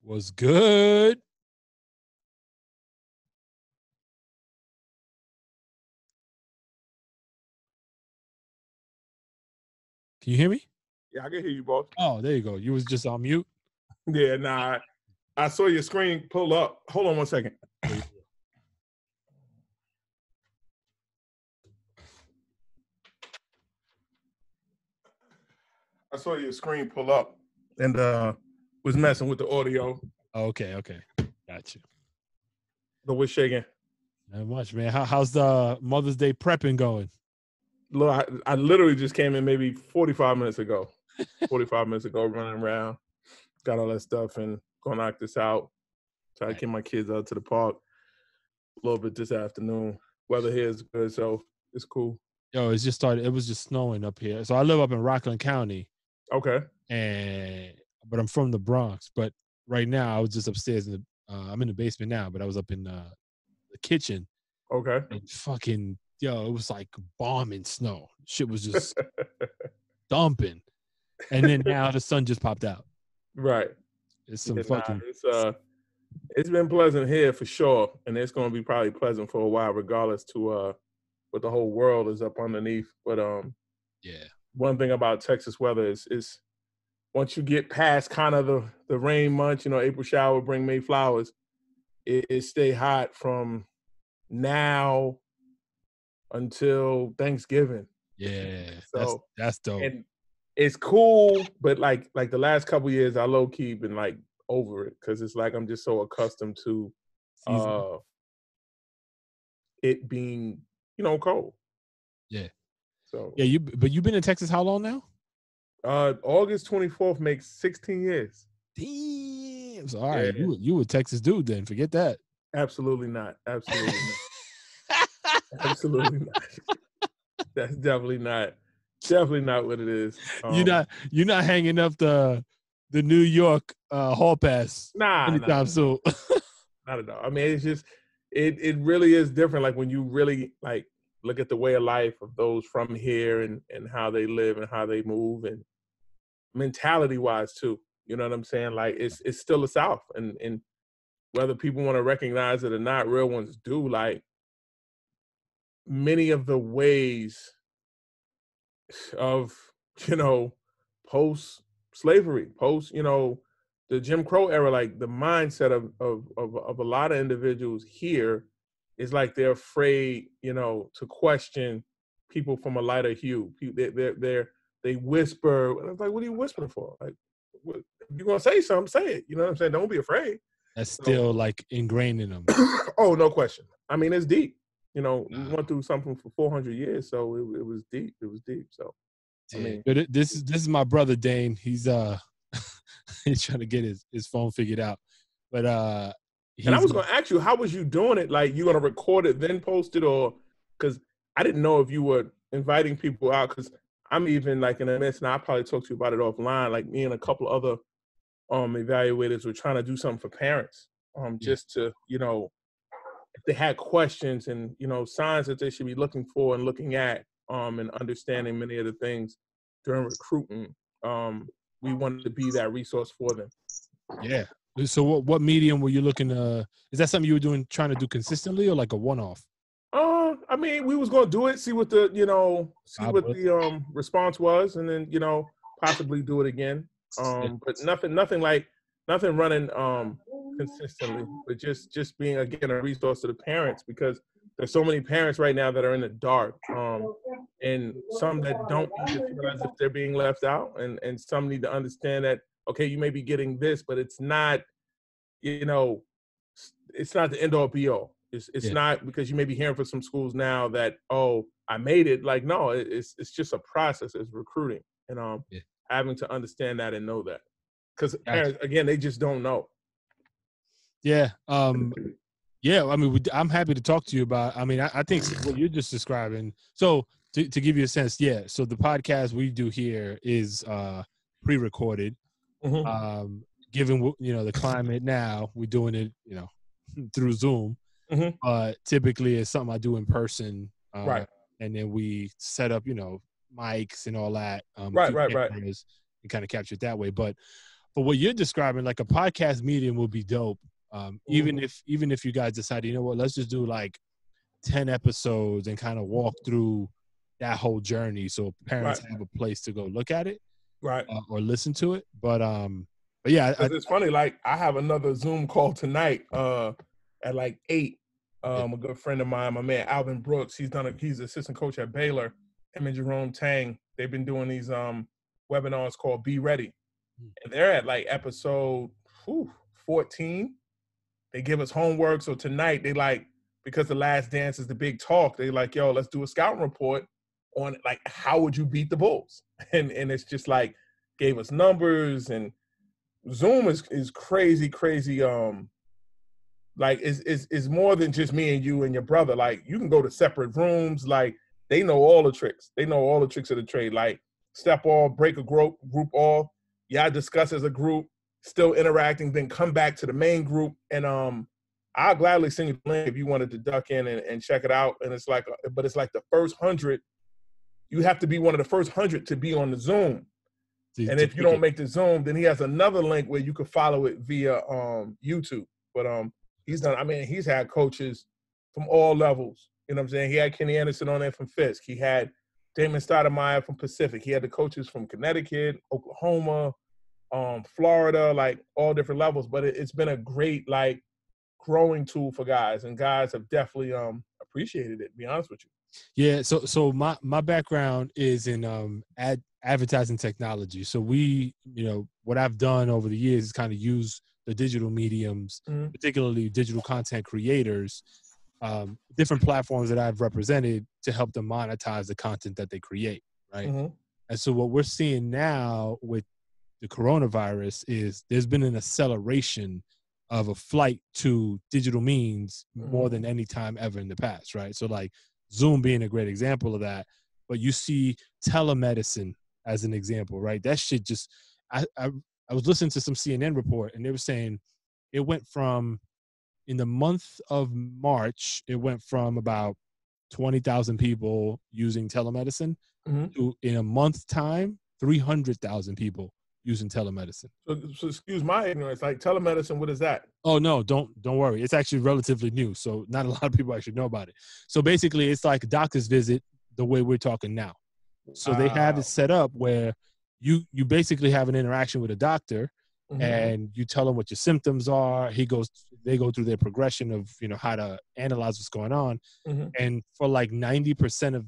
Was good. Can you hear me? Yeah, I can hear you, boss. Oh, there you go. You was just on mute. Yeah, nah. I saw your screen pull up. Hold on one second. I saw your screen pull up and was messing with the audio. Okay. Got you. But we're shaking. Not much, man. How's the Mother's Day prepping going? Look, I literally just came in maybe 45 minutes ago. 45 minutes ago, running around, got all that stuff, and gonna knock this out. Try to get my kids out to the park a little bit this afternoon. Weather here is good, so it's cool. Yo, it's just started. It was just snowing up here. So I live up in Rockland County. Okay. But I'm from the Bronx. But right now, I was just upstairs in the. I'm in the basement now, but I was up in the kitchen. Okay. And fucking it was like bombing snow. Shit was just dumping. And then now the sun just popped out. Right. It's some fucking. It's been pleasant here for sure, and it's going to be probably pleasant for a while, regardless to what the whole world is up underneath. But yeah. One thing about Texas weather is once you get past kind of the rain months, April shower, bring May flowers, it stay hot from now until Thanksgiving. Yeah, so that's dope. And it's cool, but like the last couple of years, I low key been like over it because it's like I'm just so accustomed to it being cold. Yeah. So yeah, you've been in Texas how long now? August 24th makes 16 years. Damn. So, all right, you a Texas dude then? Forget that. Absolutely not. Absolutely not. Absolutely not. That's definitely not what it is. You're not hanging up the New York hall pass anytime soon. Not at all. I mean, it's just it really is different. Like when you really like look at the way of life of those from here and how they live and how they move and mentality wise too. You know what I'm saying? Like it's still the South, and whether people want to recognize it or not, real ones do. Like many of the ways of post slavery, post the Jim Crow era, like the mindset of a lot of individuals here is like they're afraid, to question people from a lighter hue. They whisper. And I was like, what are you whispering for? Like, what, if you're gonna say something, say it. You know what I'm saying? Don't be afraid. That's still like ingrained in them. Oh, no question. I mean, it's deep. We went through something for 400 years, so it was deep. It was deep. So, I mean, but this is my brother Dain. He's he's trying to get his phone figured out. But and I was going to ask you, how was you doing it? Like, you going to record it then post it, or because I didn't know if you were inviting people out. Because I'm even like in a mess, and I'll probably talk to you about it offline. Like me and a couple of other evaluators were trying to do something for parents, just to if they had questions and signs that they should be looking for and looking at, and understanding many of the things during recruiting. We wanted to be that resource for them. Yeah. So what medium were you looking to? Is that something you were trying to do consistently, or like a one-off? I mean, we was gonna do it, see what the response was, and then possibly do it again. But nothing running consistently, but just being again a resource to the parents, because there's so many parents right now that are in the dark, and some that don't need to feel as if they're being left out, and some need to understand that, okay, you may be getting this, but it's not, it's not the end all be all. It's not because you may be hearing from some schools now that, oh, I made it. Like, no, it's just a process. It's recruiting, and having to understand that and know that, because parents, again, they just don't know. Yeah. Yeah, I mean, I'm happy to talk to you about. I mean, I think what you're just describing. So to give you a sense, yeah. So the podcast we do here is pre-recorded. Mm-hmm. Given the climate now, we're doing it through Zoom. Mm-hmm. Typically, it's something I do in person. Right. And then we set up mics and all that. Right. And kind of capture it that way. But for what you're describing, like a podcast medium will be dope. Even if you guys decide, you know what, let's just do like 10 episodes and kind of walk through that whole journey, so parents have a place to go look at it, or listen to it. But yeah, it's funny. Like I have another Zoom call tonight at like 8. A good friend of mine, my man Alvin Brooks, he's assistant coach at Baylor. Him and Jerome Tang, they've been doing these webinars called Be Ready, and they're at like episode 14. They give us homework, so tonight they like, because The Last Dance is the big talk, they like, yo, let's do a scouting report on like how would you beat the Bulls, and it's just like gave us numbers, and Zoom is crazy. Like is more than just me and you and your brother. Like you can go to separate rooms. Like they know all the tricks. They know all the tricks of the trade. Like step off, break a group off. Yeah, discuss as a group, still interacting. Then come back to the main group, and I'll gladly send you the link if you wanted to duck in and check it out. And it's like, but it's like the first 100. You have to be one of the first 100 to be on the Zoom. And if you don't make the Zoom, then he has another link where you can follow it via YouTube. But he's had coaches from all levels. You know what I'm saying? He had Kenny Anderson on there from Fisk. He had Damon Stoudemire from Pacific. He had the coaches from Connecticut, Oklahoma, Florida, like all different levels. But it's been a great like growing tool for guys, and guys have definitely appreciated it, to be honest with you. Yeah, so my background is in advertising technology. So what I've done over the years is kind of use the digital mediums, particularly digital content creators, different platforms that I've represented to help them monetize the content that they create, right? And so what we're seeing now with the coronavirus is there's been an acceleration of a flight to digital means more than any time ever in the past, right? So like Zoom being a great example of that, but you see telemedicine as an example, right? That shit just, I was listening to some CNN report, and they were saying it went from, in the month of March, it went from about 20,000 people using telemedicine to, in a month's time, 300,000 people using telemedicine. So excuse my ignorance, like telemedicine, what is that? Oh no, don't worry. It's actually relatively new, so not a lot of people actually know about it. So basically, it's like a doctor's visit the way we're talking now. So they have it set up where you basically have an interaction with a doctor, and you tell him what your symptoms are. They go through their progression of how to analyze what's going on, and for like 90% of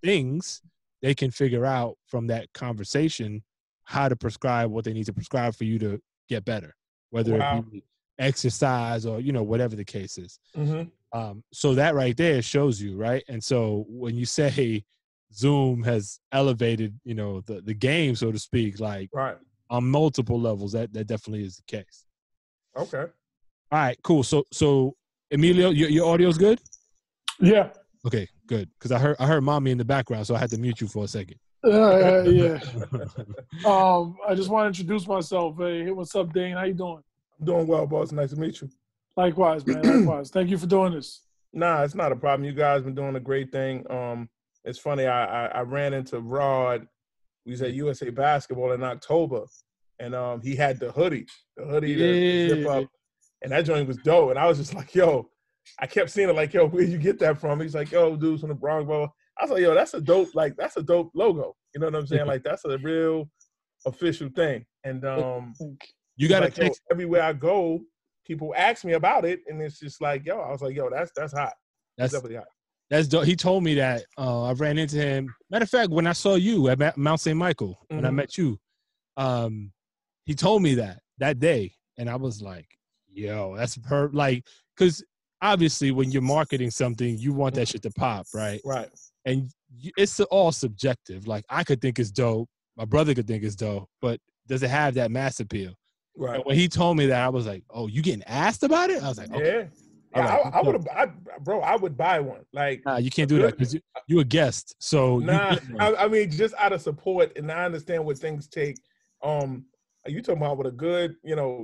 things, they can figure out from that conversation how to prescribe what they need to prescribe for you to get better, whether it be exercise or whatever the case is. So that right there shows you, right? And so when you say Zoom has elevated the game, so to speak, like on multiple levels, that definitely is the case. Okay, all right, cool. So Emilio, your audio's good? Yeah. Okay, good, because I heard mommy in the background, so I had to mute you for a second. Yeah. I just want to introduce myself. Hey, what's up, Dain? How you doing? I'm doing well, boss. Nice to meet you. Likewise, man. Likewise. Thank you for doing this. Nah, it's not a problem. You guys been doing a great thing. It's funny. I ran into Rod. We was at USA Basketball in October, and he had the hoodie, the zip up, and that joint was dope. And I was just like, yo, I kept seeing it like, yo, where'd you get that from? He's like, yo, dude's from the Bronx, bro. I was like, yo, that's a dope logo. You know what I'm saying? Like, that's a real official thing. And you got to like, yo, everywhere I go, people ask me about it, and it's just like, yo, I was like, yo, that's hot. That's definitely hot. That's dope. He told me that. I ran into him. Matter of fact, when I saw you at Mount St. Michael, when I met you, he told me that day, and I was like, yo, that's like, because obviously when you're marketing something, you want that shit to pop, right? Right. And it's all subjective. Like, I could think it's dope. My brother could think it's dope, but does it have that mass appeal? Right. And when he told me that, I was like, oh, you getting asked about it? I was like, okay. Yeah. I would buy one. Like, nah, you can't do that because you a guest. So nah, I mean, just out of support, and I understand what things take. You talking about with a good,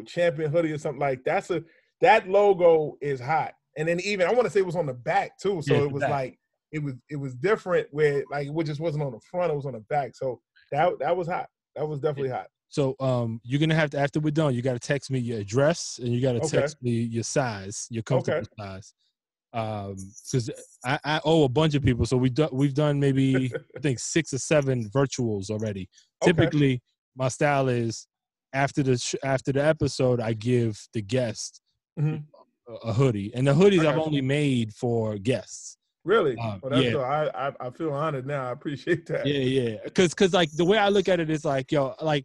champion hoodie or something like that logo is hot. And then even I want to say it was on the back too. So it was like it was different where like it just wasn't on the front, it was on the back. So that was hot. That was definitely hot. So you're gonna have to, after we're done, you gotta text me your address and you gotta text me your size, your comfortable size. Because I owe a bunch of people, so we've done maybe I think 6 or 7 virtuals already. Typically, my style is after the episode, I give the guest a hoodie, and the hoodies I've only made for guests. Really? Well, that's cool. I feel honored now. I appreciate that. Yeah. Because like the way I look at it is like, yo, like,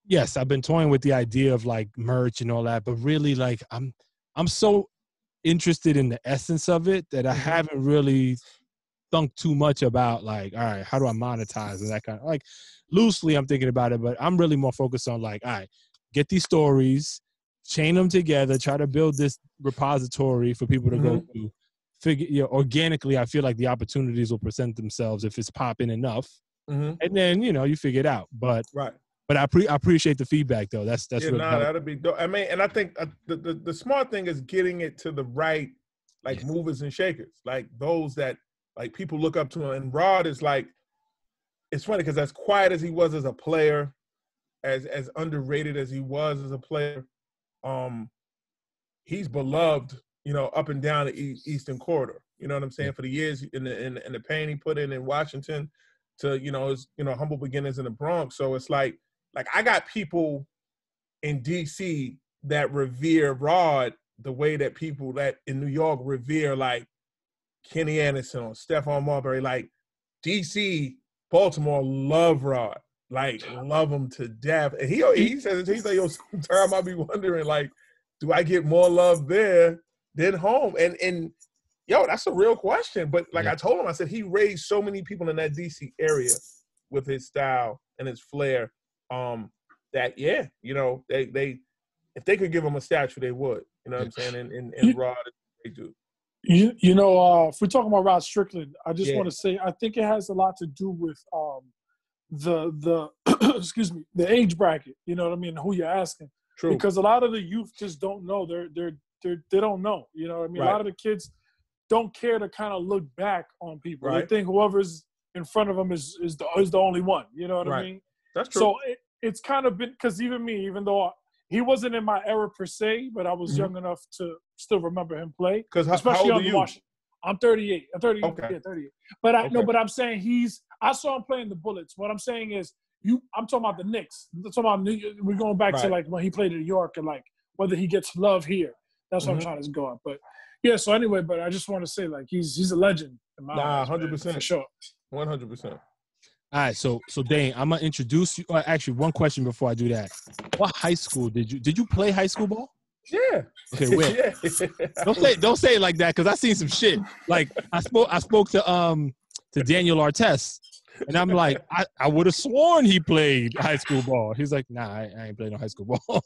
yes, I've been toying with the idea of like merch and all that, but really, like, I'm so interested in the essence of it that I haven't really thunk too much about, like, all right, how do I monetize and that kind of, like, loosely I'm thinking about it, but I'm really more focused on like, all right, get these stories, chain them together, try to build this repository for people to go to. Figure, organically, I feel like the opportunities will present themselves if it's popping enough, and then you figure it out. But I appreciate the feedback though. That's really that'll be dope. I mean, and I think the smart thing is getting it to the right movers and shakers, like those that like people look up to him. And Rod is like, it's funny because as quiet as he was as a player, as underrated as he was as a player, he's beloved. Up and down the Eastern Corridor. You know what I'm saying? For the years in the pain he put in Washington, to his humble beginnings in the Bronx. So it's like I got people in DC that revere Rod the way that people that in New York revere like Kenny Anderson or Stephon Marbury. Like DC, Baltimore love Rod, like love him to death. And he says he's like, yo, sometimes I be wondering like, do I get more love there than home? And yo, that's a real question. But like I told him, I said he raised so many people in that DC area with his style and his flair, that they if they could give him a statue, they would. You know what I'm saying? And Rod is a great dude. If we're talking about Rod Strickland, I just want to say I think it has a lot to do with the excuse me, the age bracket. You know what I mean? Who you're asking? True. Because a lot of the youth just don't know. They don't know. You know what I mean? A lot of the kids don't care to kind of look back on people. They think whoever's in front of them is the only one. You know what I mean? That's true. So it's kind of been, because even though he wasn't in my era per se, but I was young enough to still remember him play. Because especially on Washington. I'm 38. I'm 30. Okay. Yeah, 38. But but I'm saying I saw him playing the Bullets. What I'm saying is I'm talking about the Knicks. I'm talking about, we're going back to like when he played in New York and like whether he gets love here. That's what I'm trying to go on. But yeah, so anyway, but I just want to say like he's a legend in my eyes, 100%. Man, for sure. 100%. All right, so Dain, I'm gonna introduce you. Actually, one question before I do that. What high school did you play high school ball? Yeah. Okay, where? Don't say it like that, because I seen some shit. Like I spoke to Daniel R.S, and I'm like, I would have sworn he played high school ball. He's like, nah, I ain't playing no high school ball.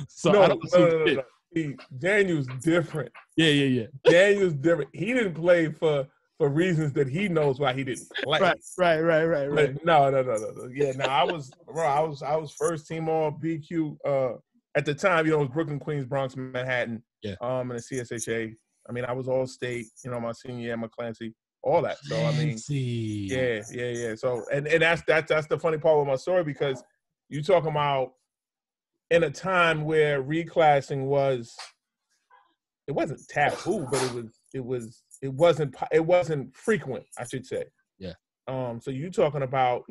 So I don't assume shit. See, Daniel's different. Yeah. Daniel's different. He didn't play for reasons that he knows why he didn't play. Right. But no. Yeah, no, I was first team all BQ. At the time, it was Brooklyn, Queens, Bronx, Manhattan. Yeah. And the CSHA. I mean, I was all state. My senior year, McClancy, all that. So I mean, yeah. So and that's the funny part with my story, because you talking about in a time where reclassing it wasn't taboo, but it wasn't frequent, I should say. Yeah. So you talking about,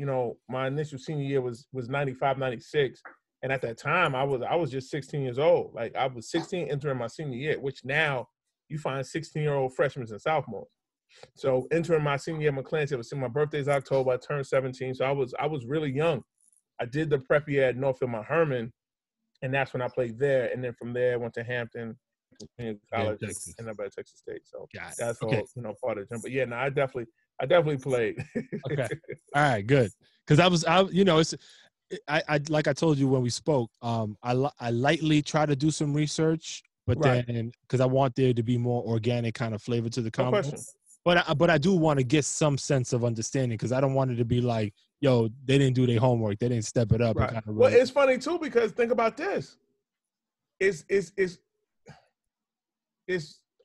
my initial senior year was 95, 96. And at that time I was just 16 years old. Like I was 16 entering my senior year, which now you find 16-year-old freshmen and sophomores. So entering my senior year, McClancy, my birthday's October, I turned 17. So I was really young. I did the prep year at Northfield Mount Herman, and that's when I played there. And then from there, I went to Hampton, college, and up at Texas State. So that's all, part of it. But yeah, no, I definitely played. Okay. All right, good. Because I like I told you when we spoke, I lightly try to do some research, but then because I want there to be more organic kind of flavor to the combo. But I do want to get some sense of understanding, because I don't want it to be like, yo, they didn't do their homework, they didn't step it up. Right. And well, it's funny too, because think about this. It's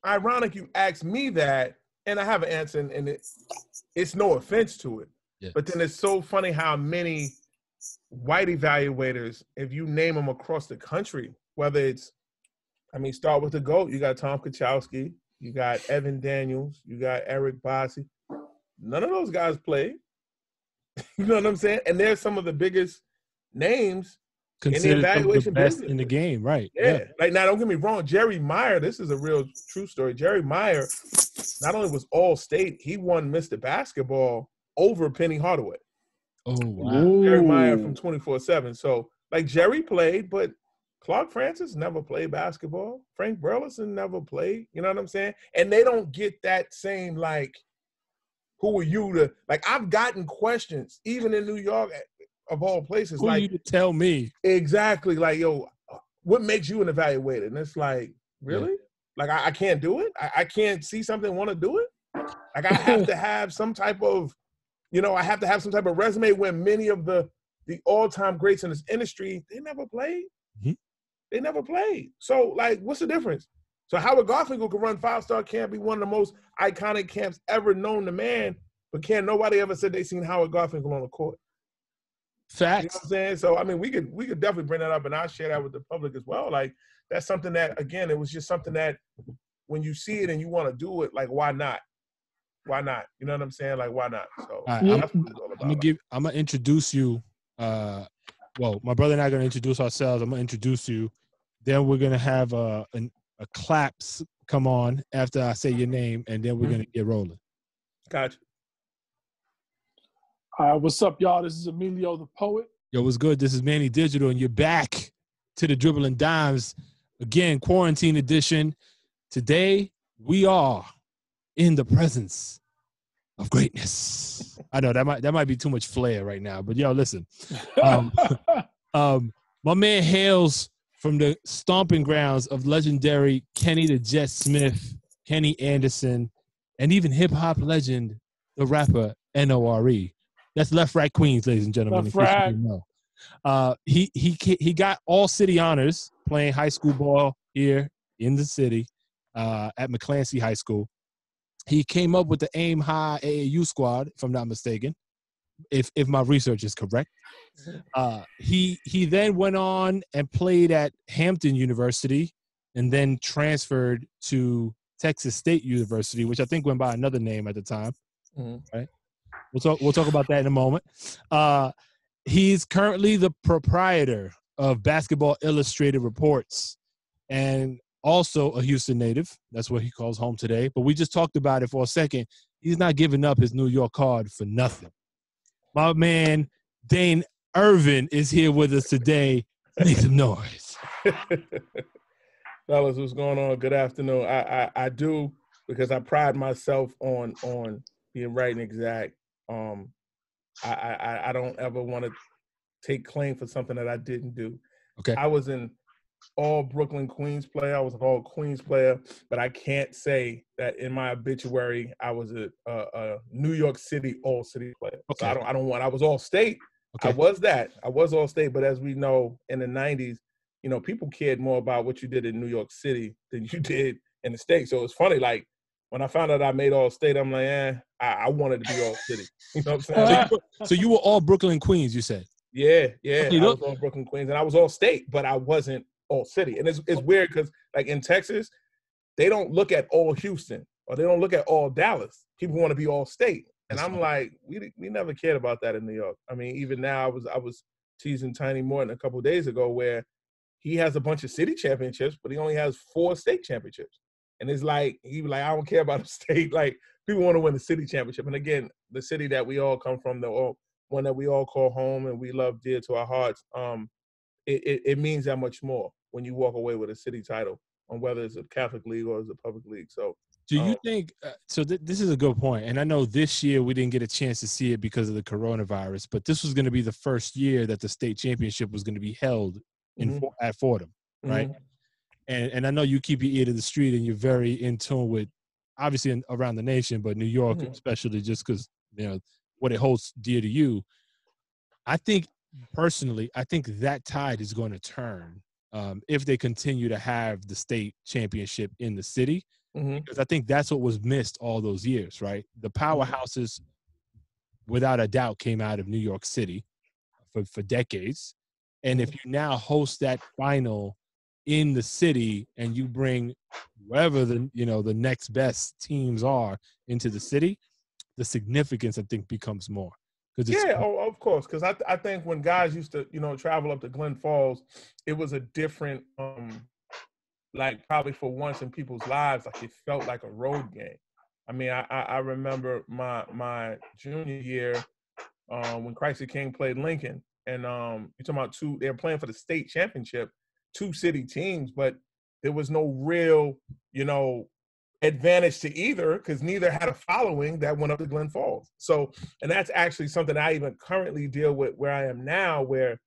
ironic you ask me that, and I have an answer, and it's no offense to it. Yeah. But then it's so funny how many white evaluators, if you name them across the country, whether it's, start with the GOAT. You got Tom Kachowski, you got Evan Daniels, you got Eric Bossi. None of those guys played. You know what I'm saying? And they're some of the biggest names considered in the evaluation the best business in the game, right? Yeah. Like, now, don't get me wrong. Jerry Meyer, this is a real true story. Jerry Meyer not only was All-State, he won Mr. Basketball over Penny Hardaway. Oh, wow. Jerry Meyer from 24/7. So, like, Jerry played, but Clark Francis never played basketball. Frank Burleson never played. You know what I'm saying? And they don't get that same, like, who are you to – like, I've gotten questions, even in New York, of all places. Who like, are you to tell me? Exactly. Like, yo, what makes you an evaluator? And it's like, really? Yeah. Like, I can't do it? I can't see something and want to do it? Like, I have to have some type of – I have to have some type of resume where many of the all-time greats in this industry, they never played. Mm-hmm. They never played. So, like, what's the difference? So Howard Garfinkel could run five-star camp, be one of the most iconic camps ever known to man, but can't nobody ever said they seen Howard Garfinkel on the court. Facts. You know what I'm saying? So, we could definitely bring that up, and I'll share that with the public as well. Like, that's something that, again, it was just something that when you see it and you want to do it, like, why not? Why not? You know what I'm saying? Like, why not? So right, I'm gonna introduce you. My brother and I are gonna introduce ourselves. I'm gonna introduce you. Then we're gonna have a claps come on after I say your name, and then we're gonna get rolling. Gotcha. What's up, y'all? This is Emilio the Poet. Yo, what's good? This is Manny Digital, and you're back to the Dribble and Dimes again, quarantine edition. Today we are in the presence of greatness. I know that might be too much flair right now, but yo, listen. My man hails from the stomping grounds of legendary Kenny the Jet Smith, Kenny Anderson, and even hip hop legend, the rapper N.O.R.E. That's Lefrak Queens, ladies and gentlemen. Lefrak. In case you know. He got all city honors playing high school ball here in the city at McClancy High School. He came up with the Aim High AAU squad, if I'm not mistaken, if my research is correct. He then went on and played at Hampton University and then transferred to Texas State University, which I think went by another name at the time. Mm-hmm. Right? We'll talk about that in a moment. He's currently the proprietor of Basketball Illustrated Reports and also a Houston native. That's what he calls home today. But we just talked about it for a second. He's not giving up his New York card for nothing. My man, Dain Ervin, is here with us today. Make some noise. Fellas, what's going on? Good afternoon. I do, because I pride myself on being right and exact. I don't ever want to take claim for something that I didn't do. Okay. I was an all Brooklyn Queens player. I was an all Queens player, but I can't say that in my obituary I was a New York City all city player. Okay. So I was all state. Okay. I was all state, but as we know, in the 90s, people cared more about what you did in New York City than you did in the state. So it's funny, like, when I found out I made all state, I'm like, I wanted to be all city. You know what I'm saying? So you were all Brooklyn Queens, you said? Yeah. Okay, I was all Brooklyn Queens, and I was all state, but I wasn't all city. And it's weird because, like, in Texas, they don't look at all Houston or they don't look at all Dallas. People want to be all state. And I'm like, we never cared about that in New York. I mean, even now I was teasing Tiny Morton a couple of days ago where he has a bunch of city championships, but he only has 4 state championships. And it's like, he was like, I don't care about a state. Like, people want to win the city championship. And again, the city that we all come from, one that we all call home and we love dear to our hearts, it means that much more when you walk away with a city title, on whether it's a Catholic league or it's a public league. So, do you think this is a good point, and I know this year we didn't get a chance to see it because of the coronavirus, but this was going to be the first year that the state championship was going to be held at Fordham, right? Mm-hmm. And I know you keep your ear to the street and you're very in tune with, obviously around the nation, but New York especially, just because what it holds dear to you. I think personally, that tide is going to turn if they continue to have the state championship in the city, because I think that's what was missed all those years, right? The powerhouses, without a doubt, came out of New York City for decades. And if you now host that final in the city and you bring wherever the next best teams are into the city, the significance, I think, becomes more. Of course. Because I think when guys used to, travel up to Glen Falls, it was a different, like probably for once in people's lives, like it felt like a road game. I mean, I remember my junior year when Christ the King played Lincoln, and you're talking about they were playing for the state championship, 2 city teams, but there was no real, advantage to either because neither had a following that went up to Glen Falls. So, and that's actually something I even currently deal with where I am now, where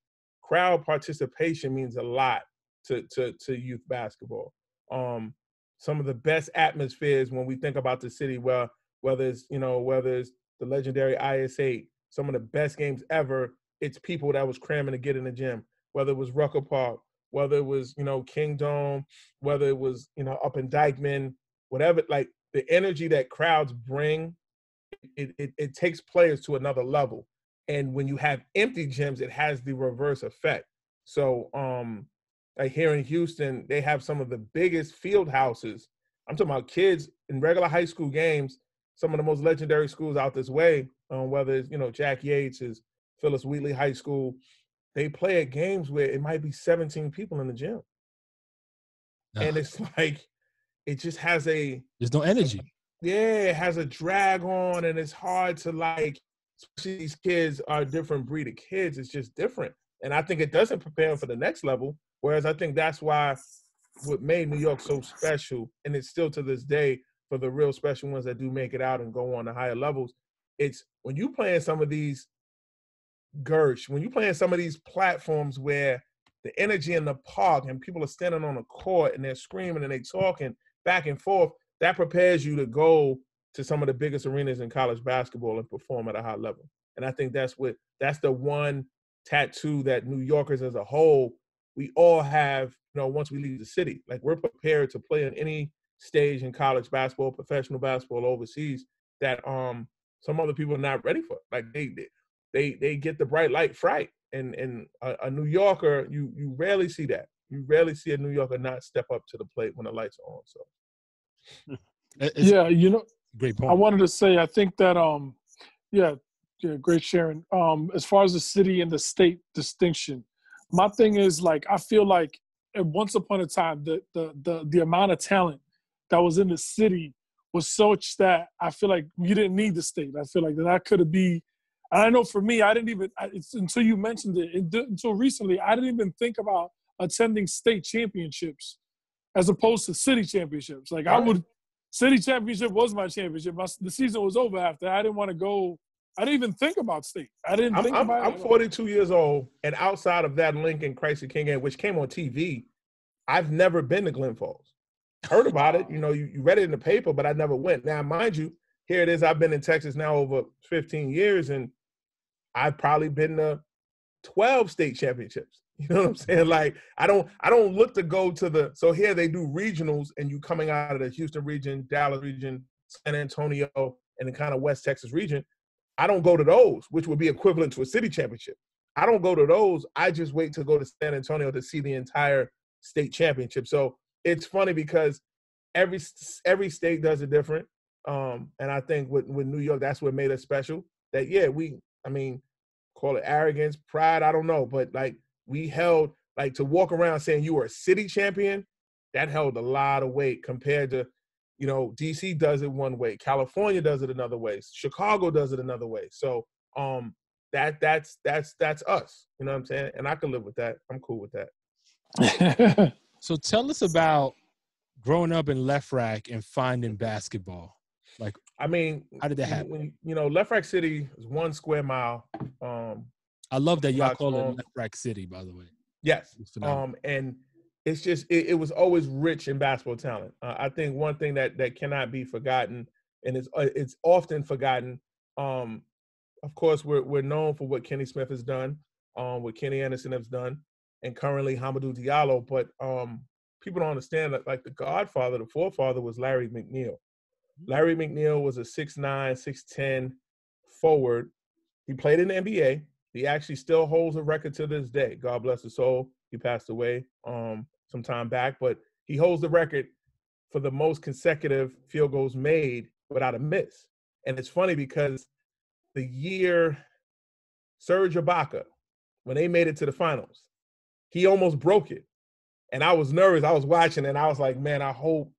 crowd participation means a lot to youth basketball. Some of the best atmospheres when we think about the city, whether it's the legendary IS8, some of the best games ever, it's people that was cramming to get in the gym, whether it was Rucker Park, whether it was, King Dome, whether it was, up in Dykeman, whatever, like the energy that crowds bring, it takes players to another level. And when you have empty gyms, it has the reverse effect. So, like here in Houston, they have some of the biggest field houses. I'm talking about kids in regular high school games, some of the most legendary schools out this way, whether it's, Jack Yates, is Phyllis Wheatley High School, they play at games where it might be 17 people in the gym. And it's like, it just has there's no energy. It has a drag on, and it's hard to like, especially these kids are a different breed of kids. It's just different. And I think it doesn't prepare them for the next level. Whereas I think that's why what made New York so special, and it's still to this day for the real special ones that do make it out and go on to higher levels, it's when you play in some of these when you play in some of these platforms where the energy in the park and people are standing on a court and they're screaming and they're talking back and forth, that prepares you to go to some of the biggest arenas in college basketball and perform at a high level. And I think that's the one tattoo that New Yorkers as a whole, we all have, once we leave the city. Like, we're prepared to play on any stage in college basketball, professional basketball overseas that some other people are not ready for. Like, they get the bright light fright. And a New Yorker, you rarely see that. You rarely see a New Yorker not step up to the plate when the lights are on. So, great point. I wanted to say, I think that, great sharing. As far as the city and the state distinction, my thing is, like, I feel like once upon a time, the amount of talent that was in the city was such that I feel like you didn't need the state. I feel like that could be. And I know for me, I didn't even, until you mentioned it, until recently, I didn't even think about attending state championships as opposed to city championships. Like, city championship was my championship. The season was over after. I didn't want to go. I didn't even think about state. I didn't think about it. I'm 42 years old, and outside of that Lincoln Christ the King game, which came on TV, I've never been to Glen Falls. Heard about it. You read it in the paper, but I never went. Now, mind you, here it is. I've been in Texas now over 15 years, and I've probably been to 12 state championships. You know what I'm saying? Like, I don't look to go to so here they do regionals, and you coming out of the Houston region, Dallas region, San Antonio, and the kind of West Texas region. I don't go to those, which would be equivalent to a city championship. I don't go to those. I just wait to go to San Antonio to see the entire state championship. So it's funny because every state does it different. And I think with New York, that's what made us special. That, call it arrogance, pride, I don't know. But, like, we held, like, to walk around saying you were a city champion, that held a lot of weight compared to, D.C. does it one way. California does it another way. Chicago does it another way. So that's us. You know what I'm saying? And I can live with that. I'm cool with that. So tell us about growing up in Lefrak and finding basketball. Like, I mean, how did that happen? Lefrak City is 1 square mile. I love that y'all call it Lefrak City, by the way. Yes. And it's just, it was always rich in basketball talent. I think one thing that cannot be forgotten, and it's often forgotten, of course, we're known for what Kenny Smith has done, what Kenny Anderson has done, and currently Hamidou Diallo. But people don't understand that, like, the godfather, the forefather was Larry Mcneill. Larry Mcneill was a 6'9", 6'10" forward. He played in the NBA. He actually still holds a record to this day. God bless his soul. He passed away some time back, but he holds the record for the most consecutive field goals made without a miss. And it's funny because the year Serge Ibaka, when they made it to the finals, he almost broke it. And I was nervous. I was watching, and I was like, man, I hope,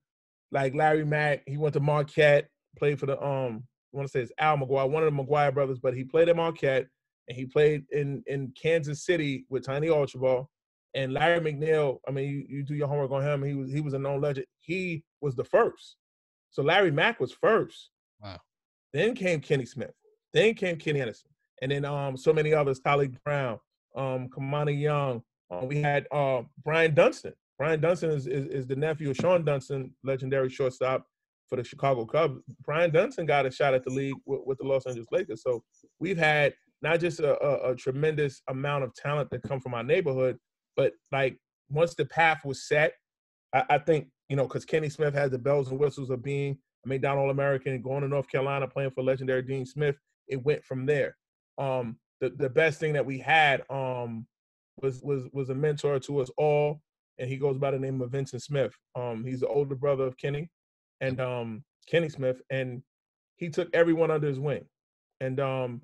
like Larry Mack, he went to Marquette, played for the, I want to say it's Al McGuire, one of the McGuire brothers, but he played at Marquette, and he played in Kansas City with Tiny Archibald. And Larry McNeil, I mean, you do your homework on him. He was a known legend. He was the first. So Larry Mack was first. Wow. Then came Kenny Smith. Then came Kenny Anderson. And then so many others, Tyler Brown, Kamani Young. We had Brian Dunston. Brian Dunston is the nephew of Sean Dunston, legendary shortstop for the Chicago Cubs. Brian Dunston got a shot at the league with the Los Angeles Lakers. So we've had not just a tremendous amount of talent that come from our neighborhood, but like once the path was set, I think, because Kenny Smith had the bells and whistles of being a McDonald All-American, going to North Carolina, playing for legendary Dean Smith. It went from there. The best thing that we had was a mentor to us all, and he goes by the name of Vincent Smith. He's the older brother of Kenny and Kenny Smith, and he took everyone under his wing. And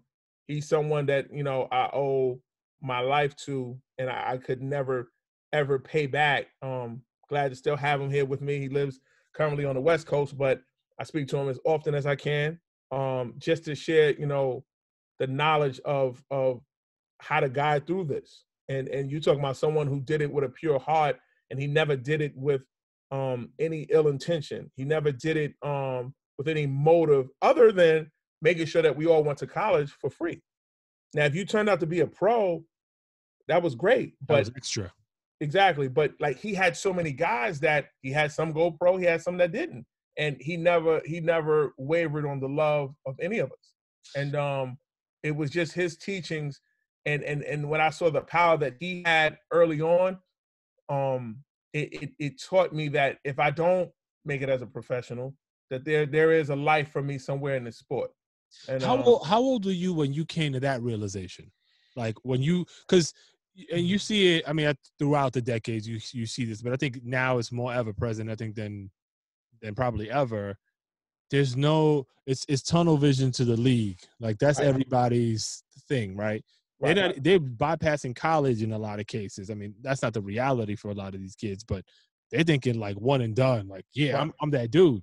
he's someone that, I owe my life to, and I could never, ever pay back. Glad to still have him here with me. He lives currently on the West Coast, but I speak to him as often as I can, just to share, the knowledge of how to guide through this. And you talking about someone who did it with a pure heart, and he never did it with any ill intention. He never did it with any motive other than making sure that we all went to college for free. Now, if you turned out to be a pro, that was great. But that was extra. Exactly. But like, he had so many guys that he had some go pro, he had some that didn't. And he never wavered on the love of any of us. And it was just his teachings. And when I saw the power that he had early on, it taught me that if I don't make it as a professional, that there is a life for me somewhere in the sport. And how old were you when you came to that realization? Like when you, because and you see it, I mean, throughout the decades, you see this, but I think now it's more ever present, I think, than probably ever. There's no, it's tunnel vision to the league. Like that's right. Everybody's thing, right? They're bypassing college in a lot of cases. I mean, that's not the reality for a lot of these kids, but they're thinking like one and done. Like, yeah, right. I'm that dude.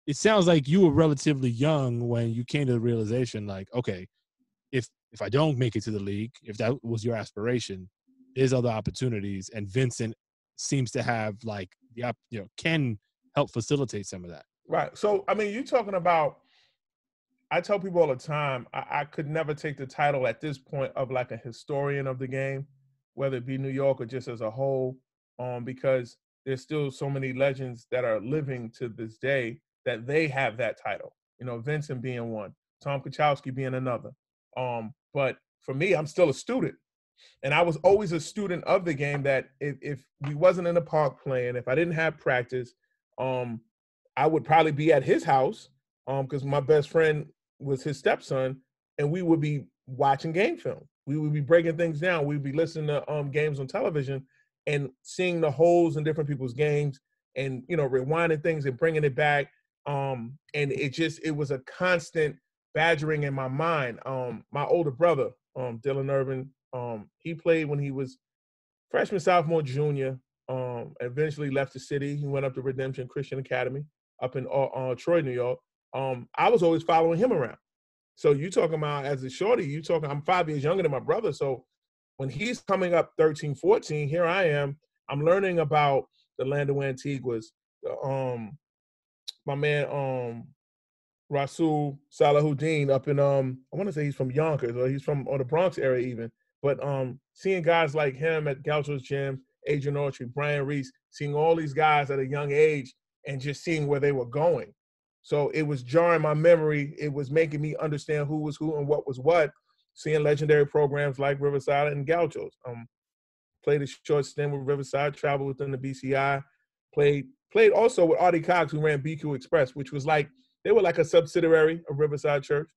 It sounds like you were relatively young when you came to the realization, like, okay, if I don't make it to the league, if that was your aspiration, there's other opportunities, and Vincent seems to have like can help facilitate some of that. Right. So I mean, you're talking about. I tell people all the time, I could never take the title at this point of like a historian of the game, whether it be New York or just as a whole, because there's still so many legends that are living to this day that they have that title. Vincent being one, Tom Kachowski being another. But for me, I'm still a student. And I was always a student of the game that if we wasn't in the park playing, if I didn't have practice, I would probably be at his house because my best friend was his stepson, and we would be watching game film. We would be breaking things down. We'd be listening to games on television and seeing the holes in different people's games and, rewinding things and bringing it back. And it was a constant badgering in my mind. My older brother, Dain Ervin, he played when he was freshman, sophomore, junior, eventually left the city. He went up to Redemption Christian Academy up in Troy, New York. I was always following him around. So you talking about as a shorty, I'm 5 years younger than my brother. So when he's coming up 13, 14, here I am. I'm learning about the land of Antiguas. My man, Rasul Salahuddin up in, I want to say he's from Yonkers or he's from the Bronx area even. But seeing guys like him at Gaucho's Gym, Adrian Autry, Brian Reese, seeing all these guys at a young age and just seeing where they were going. So it was jarring my memory. It was making me understand who was who and what was what, seeing legendary programs like Riverside and Gauchos. Played a short stint with Riverside, traveled within the BCI, played also with Artie Cox, who ran BQ Express, which was like, they were like a subsidiary of Riverside Church.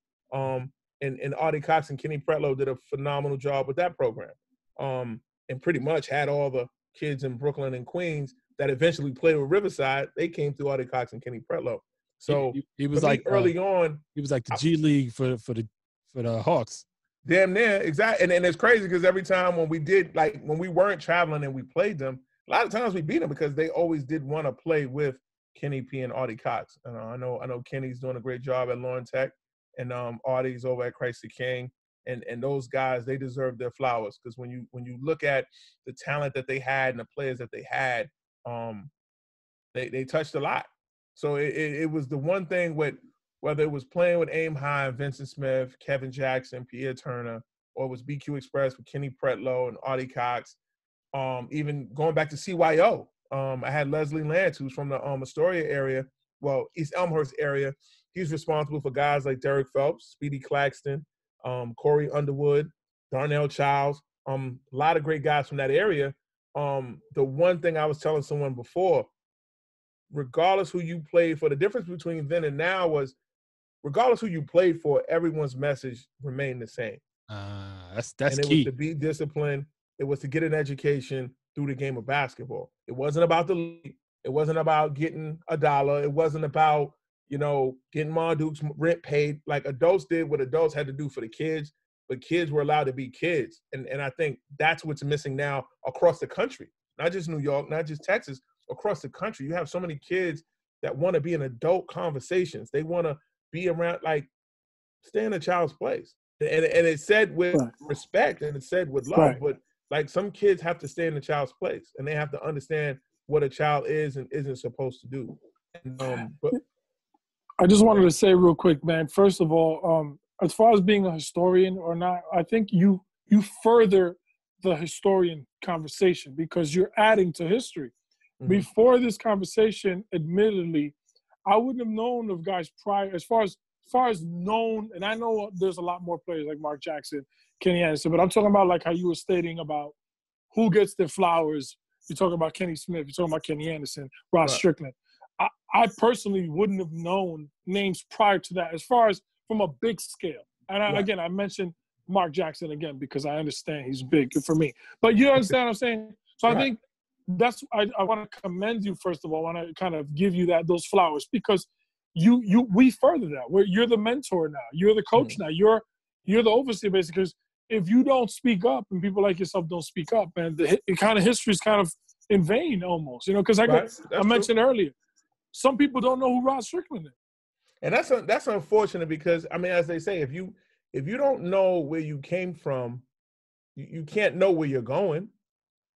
and Artie Cox and Kenny Pretlow did a phenomenal job with that program. And pretty much had all the kids in Brooklyn and Queens that eventually played with Riverside. They came through Artie Cox and Kenny Pretlow. So he was for like me, early on, he was like the G League for the Hawks. Damn near, exactly. And it's crazy because every time when we weren't traveling and we played them, a lot of times we beat them because they always did want to play with Kenny P and Artie Cox. And I know Kenny's doing a great job at Lawrence Tech, and Artie's over at Christ the King. And those guys, they deserve their flowers, because when you look at the talent that they had and the players that they had, they touched a lot. So it was the one thing with, whether it was playing with Aim High, Vincent Smith, Kevin Jackson, Pierre Turner, or it was BQ Express with Kenny Pretlow and Artie Cox, even going back to CYO, I had Leslie Lance, who's from the Astoria area, well, East Elmhurst area. He's responsible for guys like Derek Phelps, Speedy Claxton, Corey Underwood, Darnell Childs, a lot of great guys from that area. The one thing I was telling someone before, regardless who you played for, the difference between then and now was, regardless who you played for, everyone's message remained the same. That's and it key. was to be disciplined. It was to get an education through the game of basketball. It wasn't about the league. It wasn't about getting $1. It wasn't about, getting Marduke's rent paid. Like adults did what adults had to do for the kids, but kids were allowed to be kids. And I think that's what's missing now across the country, not just New York, not just Texas, across the country. You have so many kids that want to be in adult conversations. They want to be around, like, stay in a child's place. And it's said with respect and it's said with love, but like some kids have to stay in the child's place and they have to understand what a child is and isn't supposed to do. But I just wanted to say real quick, man, first of all, as far as being a historian or not, I think you further the historian conversation because you're adding to history. Mm-hmm. Before this conversation, admittedly, I wouldn't have known of guys prior, as far as known, and I know there's a lot more players like Mark Jackson, Kenny Anderson, but I'm talking about like how you were stating about who gets their flowers. You're talking about Kenny Smith, you're talking about Kenny Anderson, Ross Strickland. I personally wouldn't have known names prior to that, as far as from a big scale. And again, I mentioned Mark Jackson again because I understand he's big for me. But you understand what I'm saying? So I think that's I want to commend you, first of all. I want to kind of give you those flowers because we further that. You're the mentor now. You're the coach now. You're the overseer, basically. Because if you don't speak up and people like yourself don't speak up, and the kind of history is kind of in vain almost, because I mentioned earlier, some people don't know who Ross Strickland is. And that's unfortunate because, I mean, as they say, if you don't know where you came from, you can't know where you're going,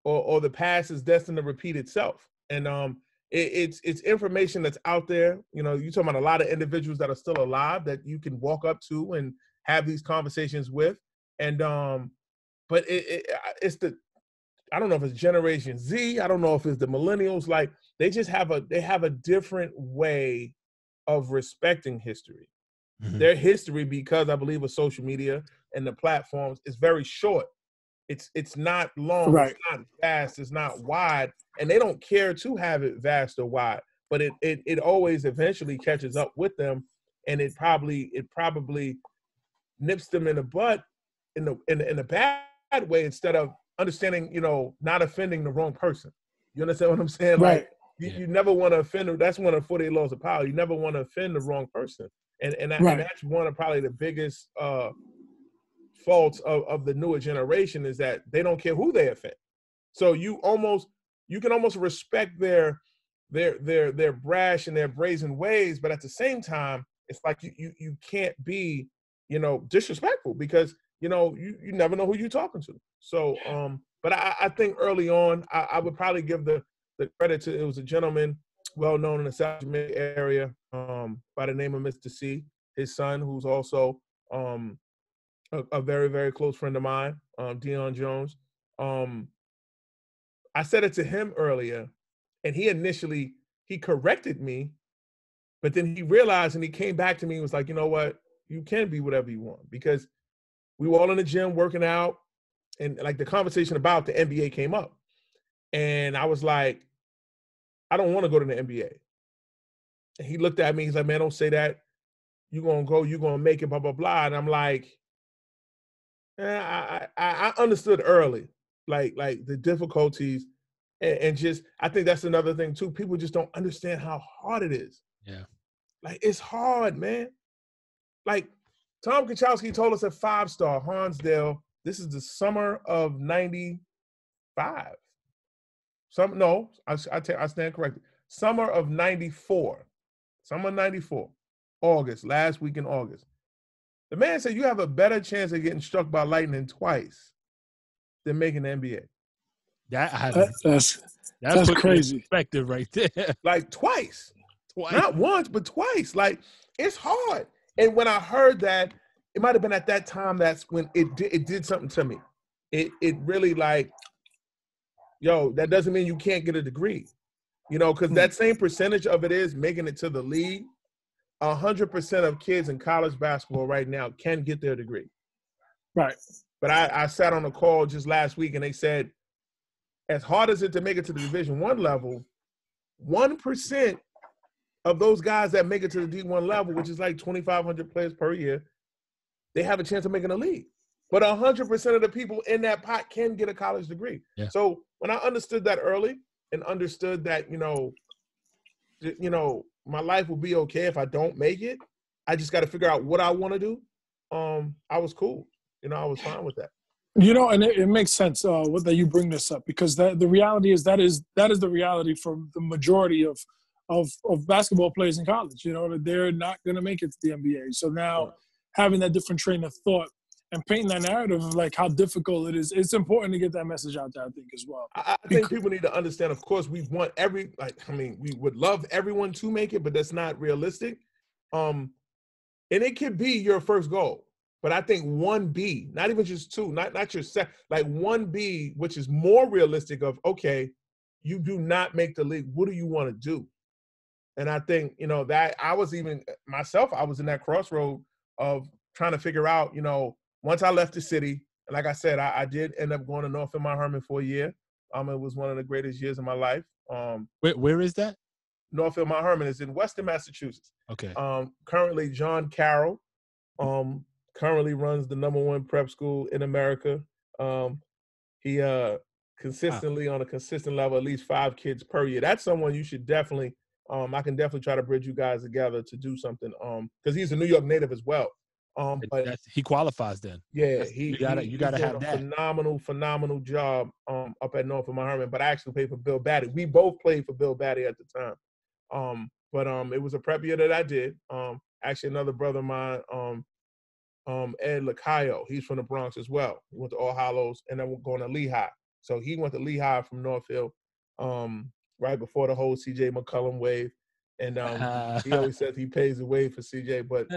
or the past is destined to repeat itself. And it's information that's out there. You're talking about a lot of individuals that are still alive that you can walk up to and have these conversations with. And but it's I don't know if it's Generation Z. I don't know if it's the millennials. Like they have a different way of respecting history. Mm-hmm. Their history, because I believe of social media and the platforms, is very short. It's not long, it's not vast, it's not wide, and they don't care to have it vast or wide. But it always eventually catches up with them, and it probably nips them in the butt in a bad way, instead of understanding, not offending the wrong person. You understand what I'm saying? Right. Like you never want to offend. That's one of 48 laws of power. You never want to offend the wrong person, and that's one of probably the biggest faults of the newer generation, is that they don't care who they offend. So you can almost respect their brash and their brazen ways, but at the same time, it's like you can't be disrespectful, because you never know who you're talking to. So but I think early on I would probably give the credit to, it was a gentleman well known in the South Jamaica area by the name of Mr. C. His son, who's also a very, very close friend of mine, Deion Jones. I said it to him earlier, and he corrected me, but then he realized, and he came back to me and was like, you know what? You can be whatever you want, because we were all in the gym working out, and like the conversation about the NBA came up. And I was like, I don't want to go to the NBA. And he looked at me, he's like, man, don't say that. you're going to go, you're going to make it, blah, blah, blah. And I'm like, I understood early, like the difficulties and just, I think that's another thing too. People just don't understand how hard it is. Yeah. Like, it's hard, man. Like, Tom Kachowski told us at 5-star, Hansdale, this is the summer of 95. I stand corrected. Summer of 94. Summer of 94. August, last week in August. The man said you have a better chance of getting struck by lightning twice than making the NBA. That's crazy. Perspective right there. Like twice. Not once, but twice. Like, it's hard. And when I heard that, it might have been at that time that's when it did something to me. It really like, yo, that doesn't mean you can't get a degree. You know, because that same percentage of it is making it to the league. 100% of kids in college basketball right now can get their degree. Right. But I sat on a call just last week and they said, as hard as it to make it to the Division I level, 1% of those guys that make it to the D1 level, which is like 2,500 players per year, they have a chance of making a league. But 100% of the people in that pot can get a college degree. Yeah. So when I understood that early and understood that, you know, my life will be okay if I don't make it, I just got to figure out what I want to do. I was cool. You know, I was fine with that. You know, and it makes sense that you bring this up, because the reality is that is the reality for the majority of basketball players in college. You know, that they're not going to make it to the NBA. So now having that different train of thought and painting that narrative of like how difficult it is, it's important to get that message out there, I think, as well. I think people need to understand, of course, we want we would love everyone to make it, but that's not realistic. And it could be your first goal. But I think 1B, not even just 2, not your second, like 1B, which is more realistic of, okay, you do not make the league. What do you want to do? And I think, you know, that I was even myself, I was in that crossroad of trying to figure out, you know, once I left the city, and like I said, I did end up going to North Mount Herman for a year. It was one of the greatest years of my life. Where is that? North Mount Herman is in Western Massachusetts. Okay. Currently, John Carroll currently runs the #1 prep school in America. He consistently on a consistent level, at least 5 kids per year. That's someone you should definitely. I can definitely try to bridge you guys together to do something. Because he's a New York native as well. But he qualifies then. Yeah, you gotta have that. Phenomenal job up at North Mount Herman. But I actually played for Bill Batty. We both played for Bill Batty at the time. But it was a prep year that I did. Actually, another brother of mine, Ed Lacayo, he's from the Bronx as well. He went to All Hallows and then going to Lehigh. So he went to Lehigh from Northfield right before the whole C.J. McCollum wave. And he always says he pays the way for CJ, but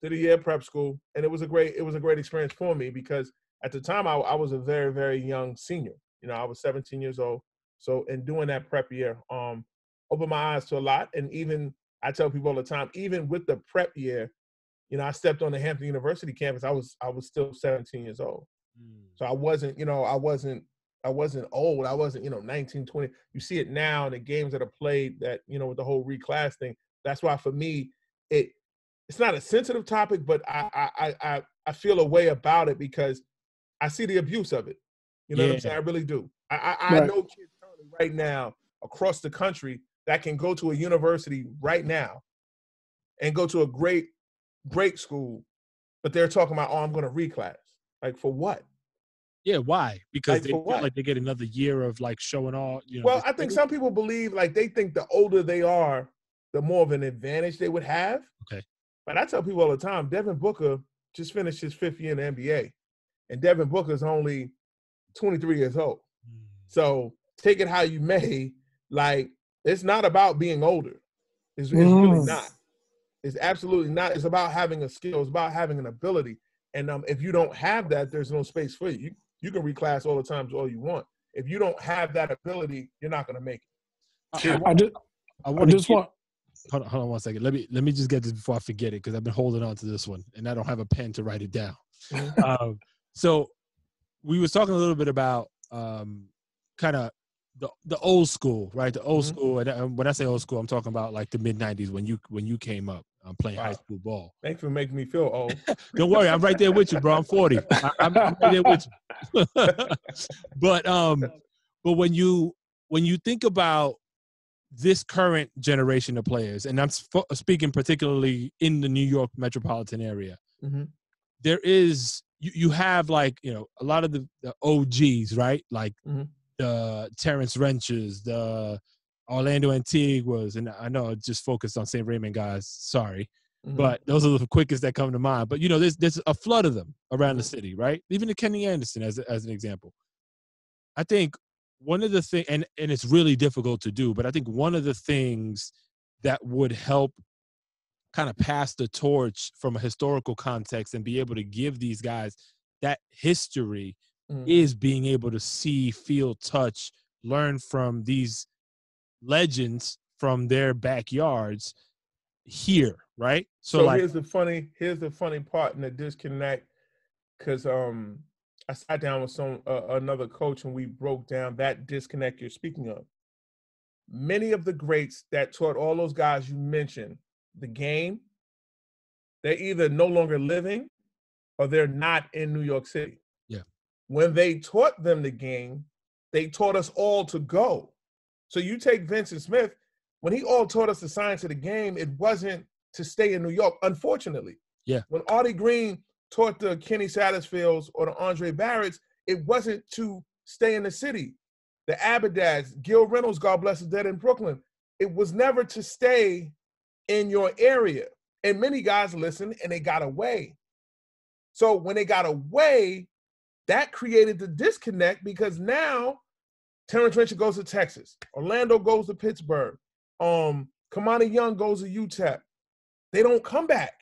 did a year prep school, and it was a great experience for me because at the time I was a very, very young senior. You know, I was 17 years old. So in doing that prep year, opened my eyes to a lot. And even I tell people all the time, even with the prep year, you know, I stepped on the Hampton University campus. I was still 17 years old. So I wasn't old. I wasn't, 19, 20. You see it now in the games that are played that, with the whole reclass thing. That's why for me, it's not a sensitive topic, but I feel a way about it because I see the abuse of it. You know what I'm saying? I really do. I know kids currently right now across the country that can go to a university right now and go to a great school, but they're talking about, I'm going to reclass. Like, for what? Yeah, why? Because they feel like they get another year of like showing all. Well, I think some people believe they think the older they are, the more of an advantage they would have. Okay. But I tell people all the time, Devin Booker just finished his 5th year in the NBA, and Devin Booker is only 23 years old. So take it how you may. Like, it's not about being older. It's really not. It's absolutely not. It's about having a skill. It's about having an ability. And if you don't have that, there's no space for you. You can reclass all the times all you want. If you don't have that ability, you're not going to make it. Hold on 1 second. Let me just get this before I forget it because I've been holding on to this one and I don't have a pen to write it down. So we was talking a little bit about kind of the old school, right? The old school. And when I say old school, I'm talking about like the mid-90s when you came up playing high school ball. Thanks for making me feel old. Don't worry, I'm right there with you, bro. I'm 40. I'm right there with you. But when you think about this current generation of players, and I'm speaking particularly in the New York metropolitan area, there is you have like, you know, a lot of the OGs, right? Like the Terrence Wrenches, the Orlando Antiguas, and I know I just focused on St. Raymond guys. Sorry. But those are the quickest that come to mind. But, you know, there's a flood of them around the city, right? Even the Kenny Anderson as an example. I think one of the things, and it's really difficult to do, but I think one of the things that would help kind of pass the torch from a historical context and be able to give these guys that history is being able to see, feel, touch, learn from these legends from their backyards here, right? So like, here's the funny part in the disconnect, because I sat down with another coach and we broke down that disconnect you're speaking of. Many of the greats that taught all those guys you mentioned the game, they're either no longer living or they're not in New York City. Yeah. When they taught them the game, they taught us all to go. So you take Vincent Smith, when he all taught us the science of the game, it wasn't to stay in New York, unfortunately. Yeah. When Artie Green taught the Kenny Satterfields or the Andre Barretts, it wasn't to stay in the city. The Abidads, Gil Reynolds, God bless his dead in Brooklyn, it was never to stay in your area. And many guys listened and they got away. So when they got away, that created the disconnect, because now Terrence Wrencher goes to Texas, Orlando goes to Pittsburgh, Kamani Young goes to UTEP. They don't come back.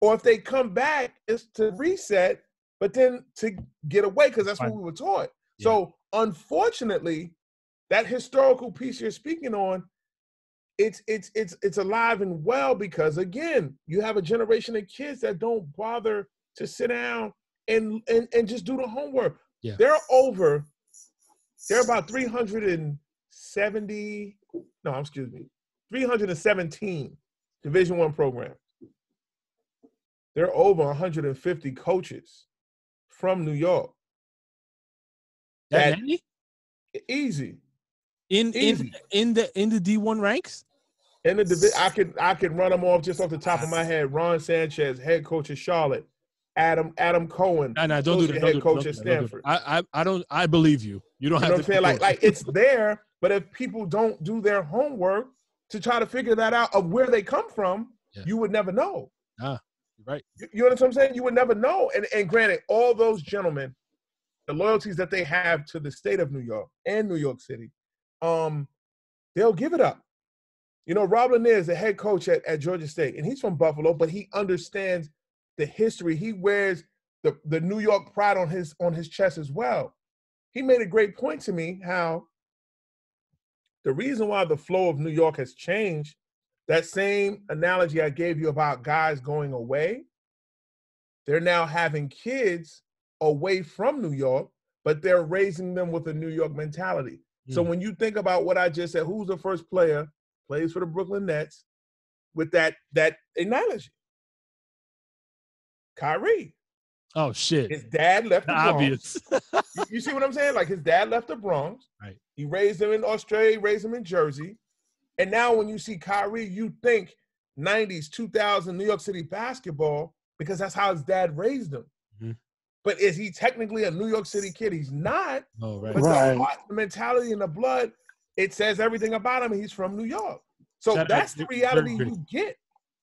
Or if they come back, it's to reset, but then to get away, because that's what we were taught. Yeah. So unfortunately, that historical piece you're speaking on, it's alive and well, because again, you have a generation of kids that don't bother to sit down and just do the homework. Yeah. There are about 317 Division I programs. There are over 150 coaches from New York. That many? Easy. Easy. In the D1 ranks? In the division, I could run them off just off the top of my head. Ron Sanchez, head coach at Charlotte. Adam Cohen, don't do that. Head coach at Stanford. I believe you. You don't have to. You know what I'm saying? Like it's there, but if people don't do their homework to try to figure that out of where they come from, you would never know. You're right. You know what I'm saying? You would never know. And granted, all those gentlemen, the loyalties that they have to the state of New York and New York City, they'll give it up. You know, Rob Lanier is the head coach at Georgia State, and he's from Buffalo, but he understands the history. He wears the New York pride on his chest as well. He made a great point to me how the reason why the flow of New York has changed, that same analogy I gave you about guys going away, they're now having kids away from New York, but they're raising them with a New York mentality. So when you think about what I just said, who's the first player, plays for the Brooklyn Nets, with that analogy? Kyrie. Oh, shit. His dad left the Bronx. Obvious. You see what I'm saying? Like, his dad left the Bronx. Right. He raised him in Australia, raised him in Jersey. And now when you see Kyrie, you think 90s, 2000 New York City basketball, because that's how his dad raised him. Mm-hmm. But is he technically a New York City kid? He's not. Oh, right. But the heart, the mentality, and the blood, it says everything about him. He's from New York. So that's the reality you get.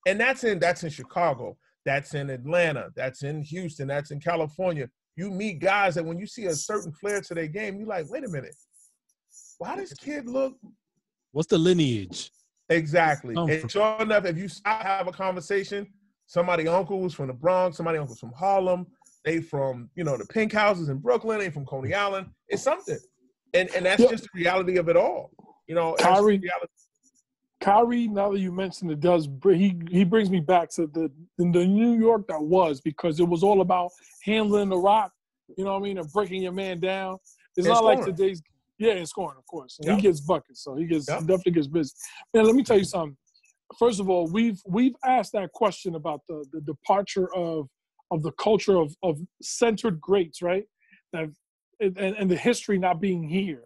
And that's in Chicago. That's in Atlanta. That's in Houston. That's in California. You meet guys that when you see a certain flair to their game, you're like, wait a minute. Why does this kid look? What's the lineage? Exactly. And sure enough, if you stop, have a conversation, somebody uncles from the Bronx, somebody uncles from Harlem, they from, the pink houses in Brooklyn, they from Coney Island. It's something. And that's just the reality of it all. Kyrie, now that you mentioned it, he brings me back to the New York that was, because it was all about handling the rock, you know what I mean, and breaking your man down. It's not like today's Yeah, and scoring, of course. And Yep. he gets buckets, so he definitely gets busy. Man, let me tell you something. First of all, we've asked that question about the departure of the culture of centered greats, right? And the history not being here.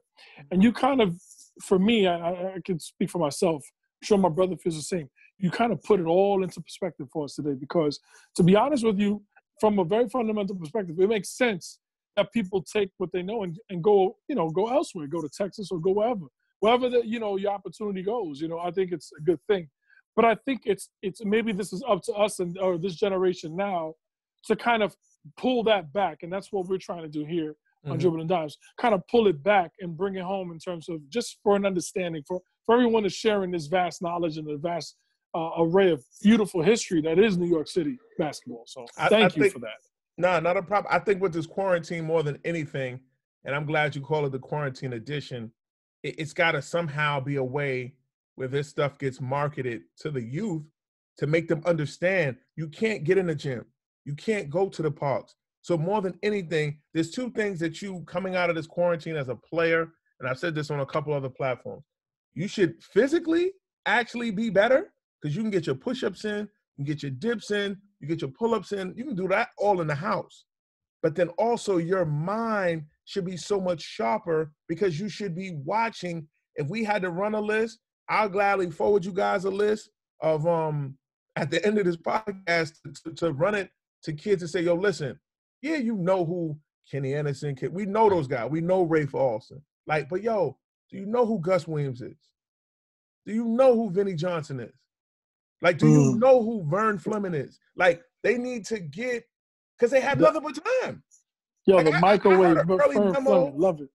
And you kind of, for me, I can speak for myself. I'm sure my brother feels the same. You kind of put it all into perspective for us today, because to be honest with you, from a very fundamental perspective, it makes sense that people take what they know and go, go elsewhere, go to Texas or go wherever your opportunity goes. I think it's a good thing. But I think it's maybe this is up to us or this generation now to kind of pull that back, and that's what we're trying to do here on Dribble and Dimes. Kind of pull it back and bring it home in terms of just for an understanding, for everyone to share in this vast knowledge and the vast array of beautiful history that is New York City basketball. So thank you for that. No, not a problem. I think with this quarantine more than anything, and I'm glad you call it the quarantine edition, it's got to somehow be a way where this stuff gets marketed to the youth to make them understand you can't get in the gym. You can't go to the parks. So more than anything, there's two things that you coming out of this quarantine as a player, and I've said this on a couple other platforms. You should physically actually be better because you can get your push-ups in, you can get your dips in, you get your pull-ups in. You can do that all in the house. But then also your mind should be so much sharper because you should be watching. If we had to run a list, I'll gladly forward you guys a list of at the end of this podcast to run it to kids and say, yo, listen, yeah, you know who Kenny Anderson, we know those guys. We know Rafe Alston. But yo, do you know who Gus Williams is? Do you know who Vinnie Johnson is? Do you know who Vern Fleming is? They need to get, because they had nothing but time. Yo, the microwave, Vern memo, Fleming, love it.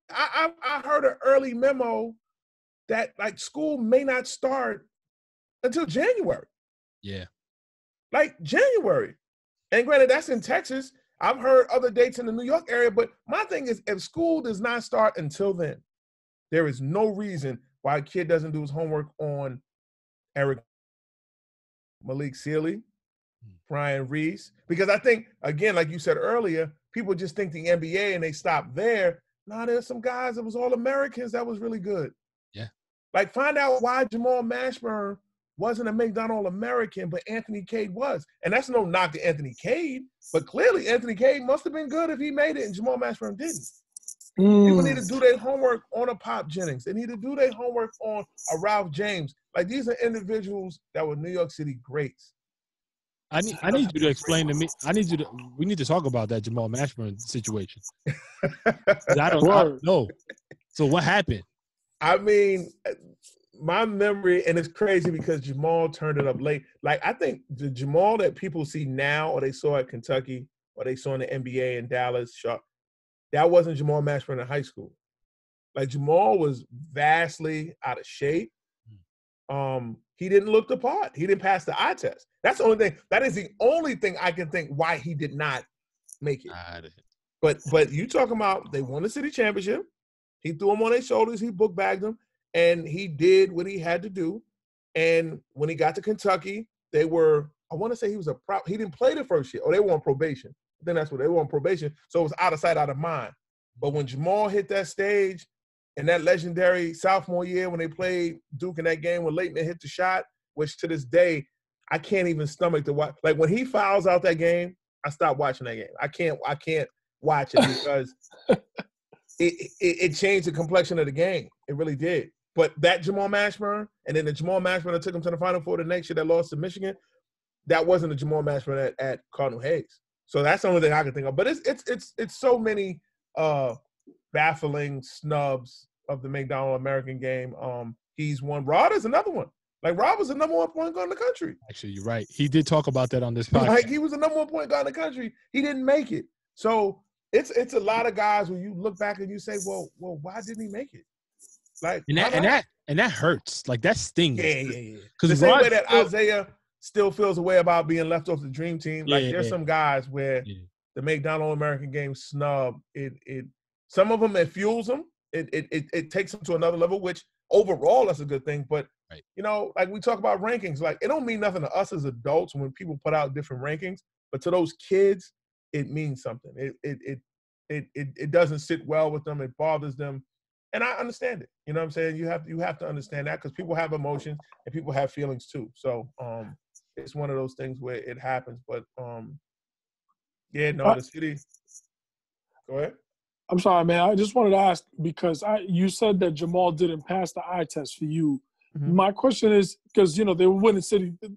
I heard an early memo that school may not start until January. Yeah. January. And granted, that's in Texas. I've heard other dates in the New York area, but my thing is if school does not start until then, there is no reason why a kid doesn't do his homework on Eric Malik Sealy, Brian Reese. Because I think, again, like you said earlier, people just think the NBA and they stop there. No, there's some guys that was All-Americans that was really good. Yeah. Find out why Jamal Mashburn wasn't a McDonald All-American, but Anthony Cade was. And that's no knock to Anthony Cade, but clearly Anthony Cade must have been good if he made it and Jamal Mashburn didn't. People need to do their homework on a Pop Jennings. They need to do their homework on a Ralph James. These are individuals that were New York City greats. I need you to explain to me. We need to talk about that Jamal Mashburn situation. I don't know. So what happened? I mean, my memory, and it's crazy because Jamal turned it up late. I think the Jamal that people see now or they saw at Kentucky or they saw in the NBA in Dallas, that wasn't Jamal Mashburn in high school. Jamal was vastly out of shape. He didn't look the part. He didn't pass the eye test. That's the only thing. That is the only thing I can think why he did not make it. But you talking about they won the city championship. He threw them on their shoulders. He book bagged them, and he did what he had to do. And when he got to Kentucky, they were. I want to say he was he didn't play the first year, or they were on probation. Then that's what they were on probation. So it was out of sight, out of mind. But when Jamal hit that stage in that legendary sophomore year when they played Duke in that game when Leighton hit the shot, which to this day, I can't even stomach to watch. When he fouls out that game, I stopped watching that game. I can't watch it because it changed the complexion of the game. It really did. But that Jamal Mashburn, and then the Jamal Mashburn that took him to the Final Four the next year that lost to Michigan, that wasn't the Jamal Mashburn at Cardinal Hayes. So that's the only thing I can think of. But it's so many baffling snubs of the McDonald American game. He's one. Rod is another one. Rod was the number 1 point guard in the country. Actually, you're right. He did talk about that on this podcast. He was the number 1 point guard in the country. He didn't make it. So it's a lot of guys when you look back and you say, well, why didn't he make it? And that hurts. That stings. Yeah. Because the same way that Isaiah still feels a way about being left off the dream team. There's some guys where the McDonald American game snub, it some of them, it fuels them. It takes them to another level, which overall that's a good thing. But, we talk about rankings. It don't mean nothing to us as adults when people put out different rankings. But to those kids, it means something. It doesn't sit well with them. It bothers them. And I understand it. You know what I'm saying? You have to understand that because people have emotions and people have feelings too. So it's one of those things where it happens. But the city. Go ahead. I'm sorry, man. I just wanted to ask because you said that Jamal didn't pass the eye test for you. Mm-hmm. My question is because they were winning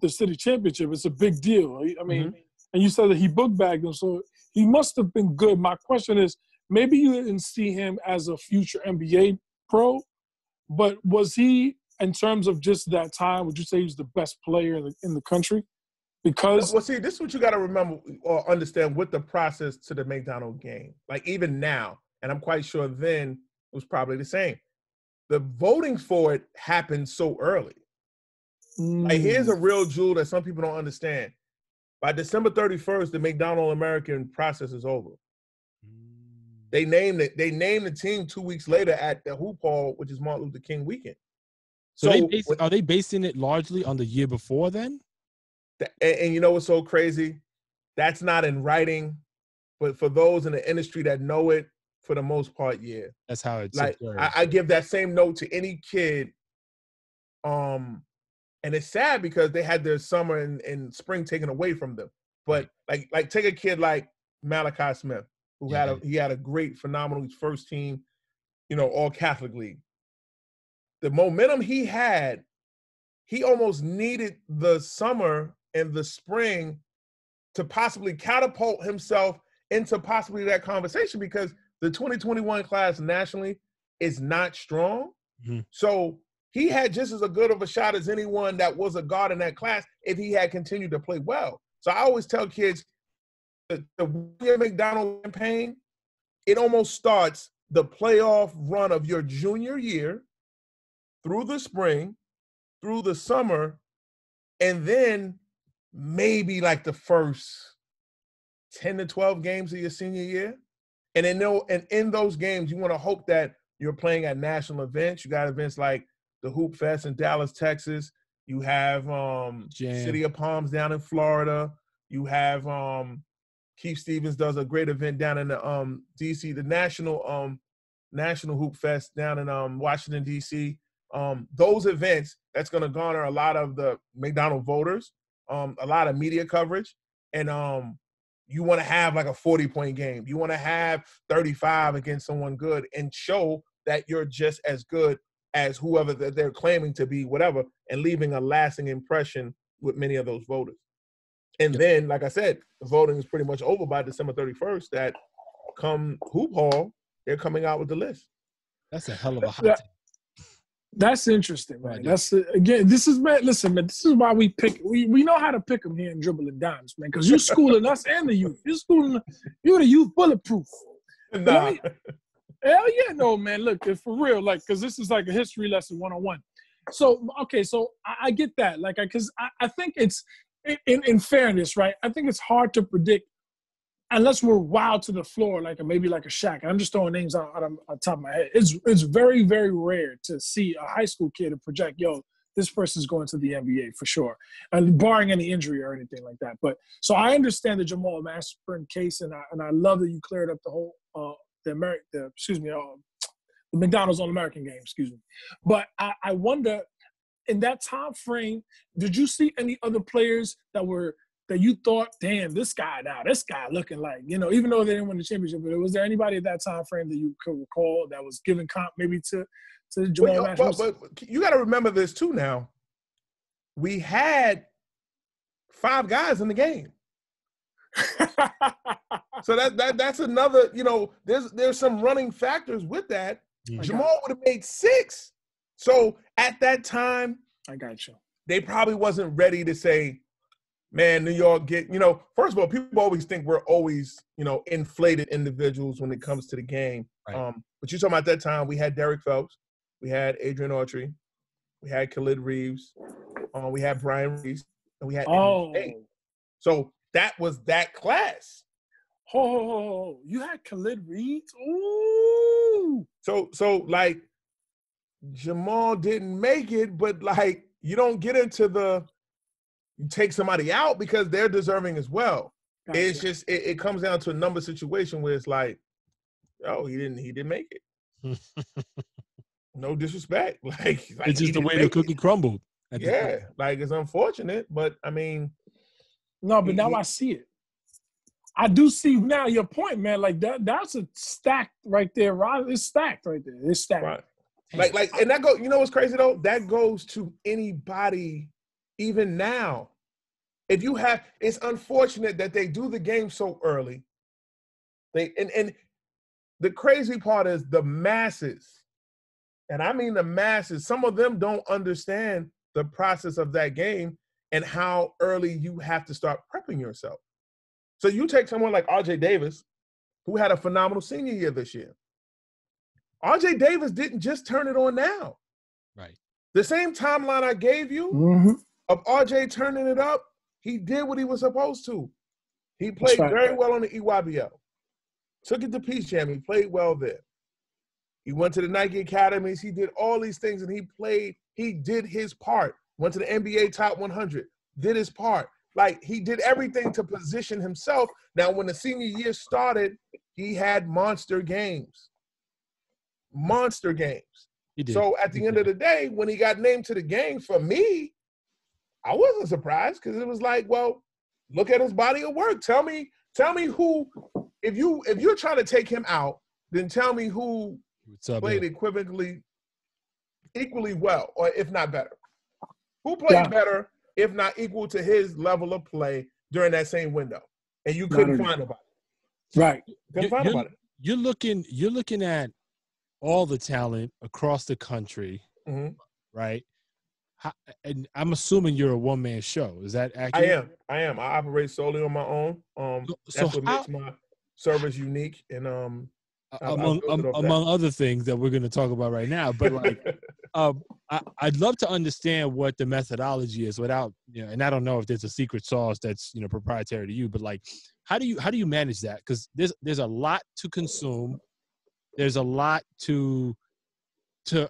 the city championship. It's a big deal. I mean, and you said that he book bagged them, so he must have been good. My question is, maybe you didn't see him as a future NBA pro, but was he, in terms of just that time, would you say he was the best player in the country? Because this is what you got to remember or understand with the process to the McDonald game. Like even now, and I'm quite sure then it was probably the same. The voting for it happened so early. Like here's a real jewel that some people don't understand. By December 31st, the McDonald American process is over. They named the team 2 weeks later at the Hoop Hall, which is Martin Luther King weekend. So are they basing it largely on the year before then? And you know what's so crazy? That's not in writing, but for those in the industry that know it, for the most part, yeah. That's how it's like. I give that same note to any kid. And it's sad because they had their summer and spring taken away from them. But like take a kid like Malachi Smith, who had a great, phenomenal first team, all Catholic league. The momentum he had, he almost needed the summer and the spring to possibly catapult himself into possibly that conversation because the 2021 class nationally is not strong. Mm-hmm. So he had just as good of a shot as anyone that was a guard in that class if he had continued to play well. So I always tell kids the William McDonald campaign, it almost starts the playoff run of your junior year through the spring, through the summer, and then maybe like the first 10 to 12 games of your senior year. And in those games, you want to hope that you're playing at national events. You got events like the Hoop Fest in Dallas, Texas. You have City of Palms down in Florida. You have Keith Stevens does a great event down in the D.C., the National Hoop Fest down in Washington, D.C. Those events, that's going to garner a lot of the McDonald voters, a lot of media coverage, and you want to have like a 40-point game. You want to have 35 against someone good and show that you're just as good as whoever that they're claiming to be, whatever, and leaving a lasting impression with many of those voters. And then, like I said, the voting is pretty much over by December 31st. That come Hoop Hall, they're coming out with the list. That's a hell of a hot take. That's interesting, man. That's again. This is man. Listen, man. This is why we pick. We know how to pick them here in Dribble and Dimes, man. Because you're schooling us and the youth. You're the youth bulletproof. Nah. Hell yeah, no, man. Look, for real, like, because this is like a history lesson 101. So okay, so I get that, like, because I think it's in fairness, right? I think it's hard to predict unless we're wild to the floor, like maybe like a Shaq. And I'm just throwing names out on top of my head. It's very, very rare to see a high school kid and project, this person's going to the NBA for sure, and barring any injury or anything like that. But so I understand the Jamal Mashburn case, and I love that you cleared up the whole the McDonald's All-American game. Excuse me, but I wonder in that time frame, did you see any other players that you thought, damn, this guy looking like, even though they didn't win the championship, but was there anybody at that time frame that you could recall that was giving comp maybe to Jamal Mashburn? But you got to remember this too now. We had 5 guys in the game. So that's another, there's some running factors with that. Jamal would have made 6. So at that time, I got you. They probably wasn't ready to say, man, New York first of all, people always think we're always, inflated individuals when it comes to the game. Right. But you're talking about that time, we had Derek Phelps, we had Adrian Autry, we had Khalid Reeves, we had Brian Reese, and we had Nate. So that was that class. Oh, you had Khalid Reeves? Ooh. So like Jamal didn't make it, but like you don't get into you take somebody out because they're deserving as well. Gotcha. It's just it comes down to a number situation where it's like, oh, he didn't make it. No disrespect. Like it's just the way the cookie crumbled. Yeah, like it's unfortunate, but I mean, no, but now I see it. I do see now your point, man. Like that's a stack right there, Ron. It's stacked right there. It's stacked. Right. Like, and that go. You know what's crazy though? That goes to anybody, even now. If you have, it's unfortunate that they do the game so early. And the crazy part is the masses, and I mean the masses. Some of them don't understand the process of that game and how early you have to start prepping yourself. So you take someone like R.J. Davis, who had a phenomenal senior year this year. R.J. Davis didn't just turn it on now. Right. The same timeline I gave you of R.J. turning it up, he did what he was supposed to. He played very well on the EYBL. Took it to Peace Jam. He played well there. He went to the Nike Academies. He did all these things, and he did his part. Went to the NBA Top 100, did his part. Like, he did everything to position himself. Now, when the senior year started, he had monster games. Monster games. He did. So at the end of the day, when he got named to the game, for me, I wasn't surprised because it was like, well, look at his body of work. Tell me who, if you're trying to take him out, then tell me who played equally well, or if not better. Who played better, if not equal to his level of play during that same window? And you couldn't find nobody. Right. Couldn't find nobody. You're looking at all the talent across the country, right? And I'm assuming you're a one-man show. Is that accurate? I am. I operate solely on my own. That's what makes my service unique. And among other things that we're going to talk about right now, but like, I'd love to understand what the methodology is without, and I don't know if there's a secret sauce that's proprietary to you, but like, how do you manage that? Because there's a lot to consume, there's a lot to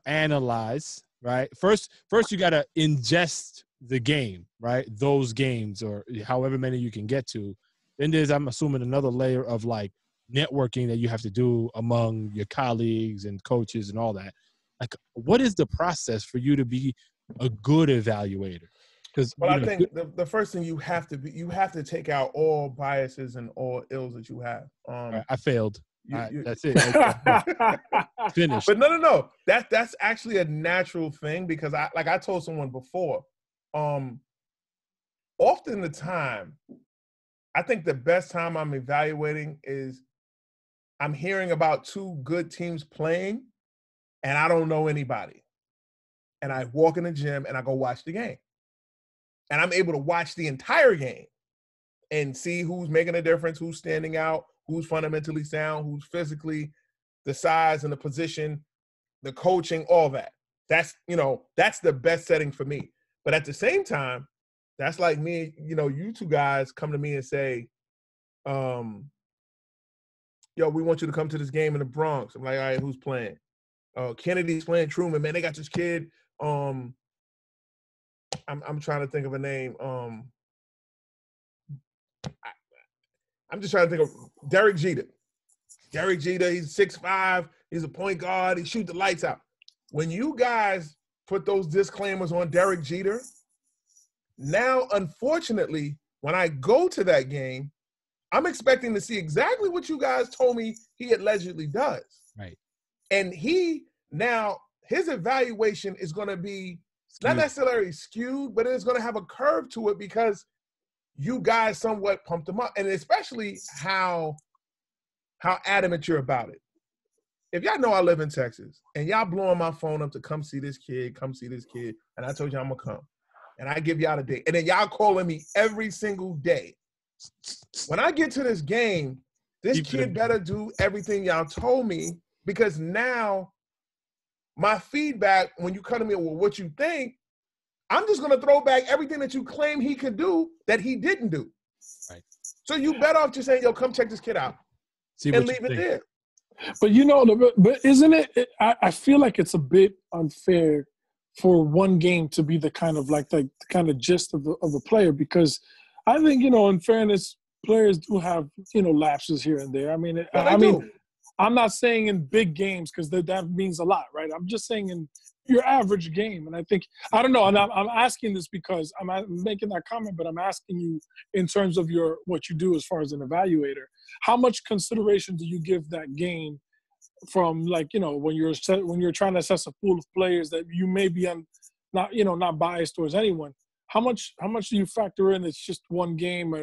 analyze, right? First you got to ingest the game, right? Those games or however many you can get to. Then there's, I'm assuming, another layer of like networking that you have to do among your colleagues and coaches and all that. Like, what is the process for you to be a good evaluator? Because I think the first thing you have to take out all biases and all ills that you have. I failed. That's it. Finished. But no. That's actually a natural thing because I told someone before. Often the time, I think the best time I'm evaluating is I'm hearing about two good teams playing, and I don't know anybody. And I walk in the gym and I go watch the game. And I'm able to watch the entire game and see who's making a difference, who's standing out, who's fundamentally sound, who's physically, the size and the position, the coaching, all that. That's the best setting for me. But at the same time, that's like me, you two guys come to me and say, yo, we want you to come to this game in the Bronx. I'm like, all right, who's playing? Kennedy's playing Truman, man. They got this kid. I'm trying to think of a name. I'm just trying to think of Derek Jeter. Derek Jeter, he's 6'5". He's a point guard. He shoots the lights out. When you guys put those disclaimers on Derek Jeter, now, unfortunately, when I go to that game, I'm expecting to see exactly what you guys told me he allegedly does. Right. And his evaluation is going to be not necessarily skewed, but it's going to have a curve to it because you guys somewhat pumped him up. And especially how adamant you're about it. If y'all know I live in Texas and y'all blowing my phone up to come see this kid, and I told you I'm going to come, and I give y'all the date, and then y'all calling me every single day. When I get to this game, this kid better do everything y'all told me, because now my feedback, when you come to me with what you think, I'm just going to throw back everything that you claim he could do that he didn't do. Right. So you better off just saying, yo, come check this kid out and leave it there. But but isn't it? I feel like it's a bit unfair for one game to be the kind of gist of a player, because I think in fairness, players do have lapses here and there. I mean, I'm not saying in big games because that means a lot, right? I'm just saying in your average game. And I think, I don't know, and I'm asking this because I'm making that comment, but I'm asking you in terms of what you do as far as an evaluator. How much consideration do you give that game from, like, you know, when you're trying to assess a pool of players that you may be not biased towards anyone? How much do you factor in? It's just one game,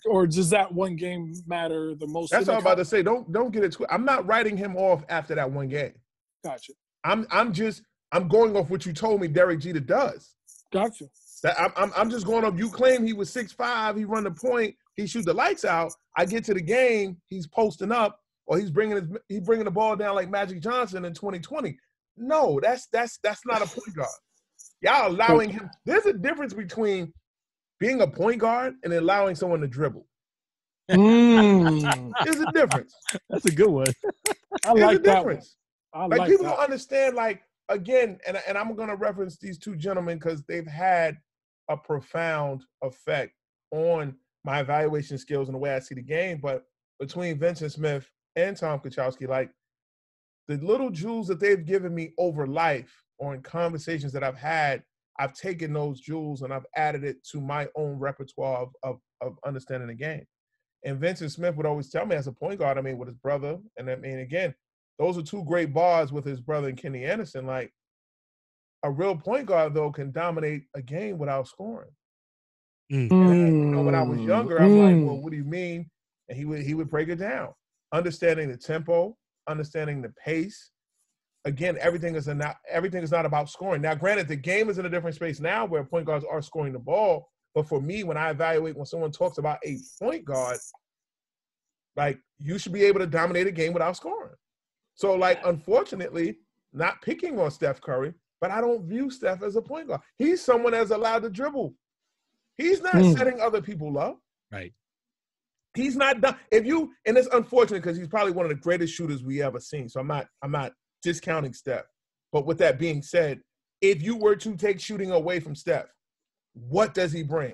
or does that one game matter the most? That's what I'm about to say. Don't get it twisted. I'm not writing him off after that one game. Gotcha. I'm going off what you told me Derek Jeter does. Gotcha. I'm just going off. You claim he was 6'5", he run the point, he shoot the lights out. I get to the game, he's posting up, or he's bringing the ball down like Magic Johnson in 2020. No, that's not a point guard. Y'all allowing him. There's a difference between being a point guard and allowing someone to dribble. There's a difference. That's a good one. I like that one. Like people don't understand, like, again, and I'm going to reference these two gentlemen because they've had a profound effect on my evaluation skills and the way I see the game. But between Vincent Smith and Tom Kachowski, like, the little jewels that they've given me over life or in conversations that I've had, I've taken those jewels and I've added it to my own repertoire of understanding the game. And Vincent Smith would always tell me as a point guard, I mean, with his brother, and I mean, again, those are two great bars with his brother and Kenny Anderson. Like, a real point guard, though, can dominate a game without scoring. And when I was younger, I'm like, well, what do you mean? And he would break it down. Understanding the tempo, understanding the pace. Again, everything is not about scoring. Now, granted, the game is in a different space now where point guards are scoring the ball. But for me, when I evaluate, when someone talks about a point guard, like, you should be able to dominate a game without scoring. So, like, unfortunately, not picking on Steph Curry, but I don't view Steph as a point guard. He's someone that's allowed to dribble. He's not setting other people up. Right. He's not done. And it's unfortunate because he's probably one of the greatest shooters we ever seen. So I'm not discounting Steph. But with that being said, if you were to take shooting away from Steph, what does he bring?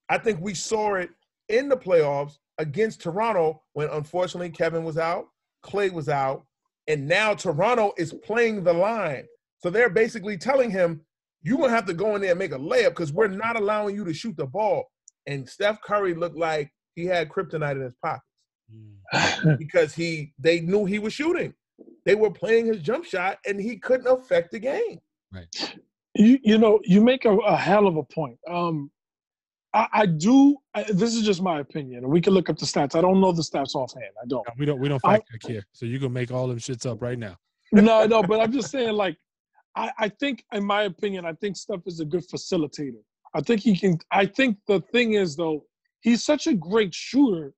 I think we saw it in the playoffs against Toronto when, unfortunately, Kevin was out, Klay was out, and now Toronto is playing the line. So they're basically telling him, you're going to have to go in there and make a layup because we're not allowing you to shoot the ball. And Steph Curry looked like he had kryptonite in his pockets because they knew he was shooting. They were playing his jump shot, and he couldn't affect the game. Right. You make a hell of a point. This is just my opinion, and we can look up the stats. I don't know the stats offhand. I don't. No, we don't fact check here, so you can make all them shits up right now. No, but I'm just saying, like, I think, in my opinion, I think Steph is a good facilitator. I think he can. I think the thing is, though, he's such a great shooter.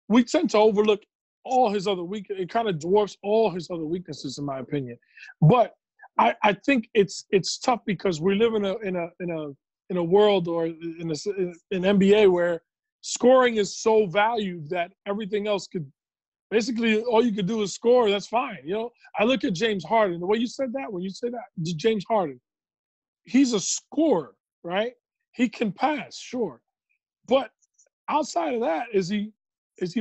We tend to overlook all his other weaknesses. It kind of dwarfs all his other weaknesses, in my opinion. But I think it's tough because we live in a world or in an NBA where scoring is so valued that everything else could basically all you could do is score. That's fine. You know, I look at James Harden. The way you said that, when you say that, James Harden, he's a scorer, right? He can pass, sure, but outside of that, is he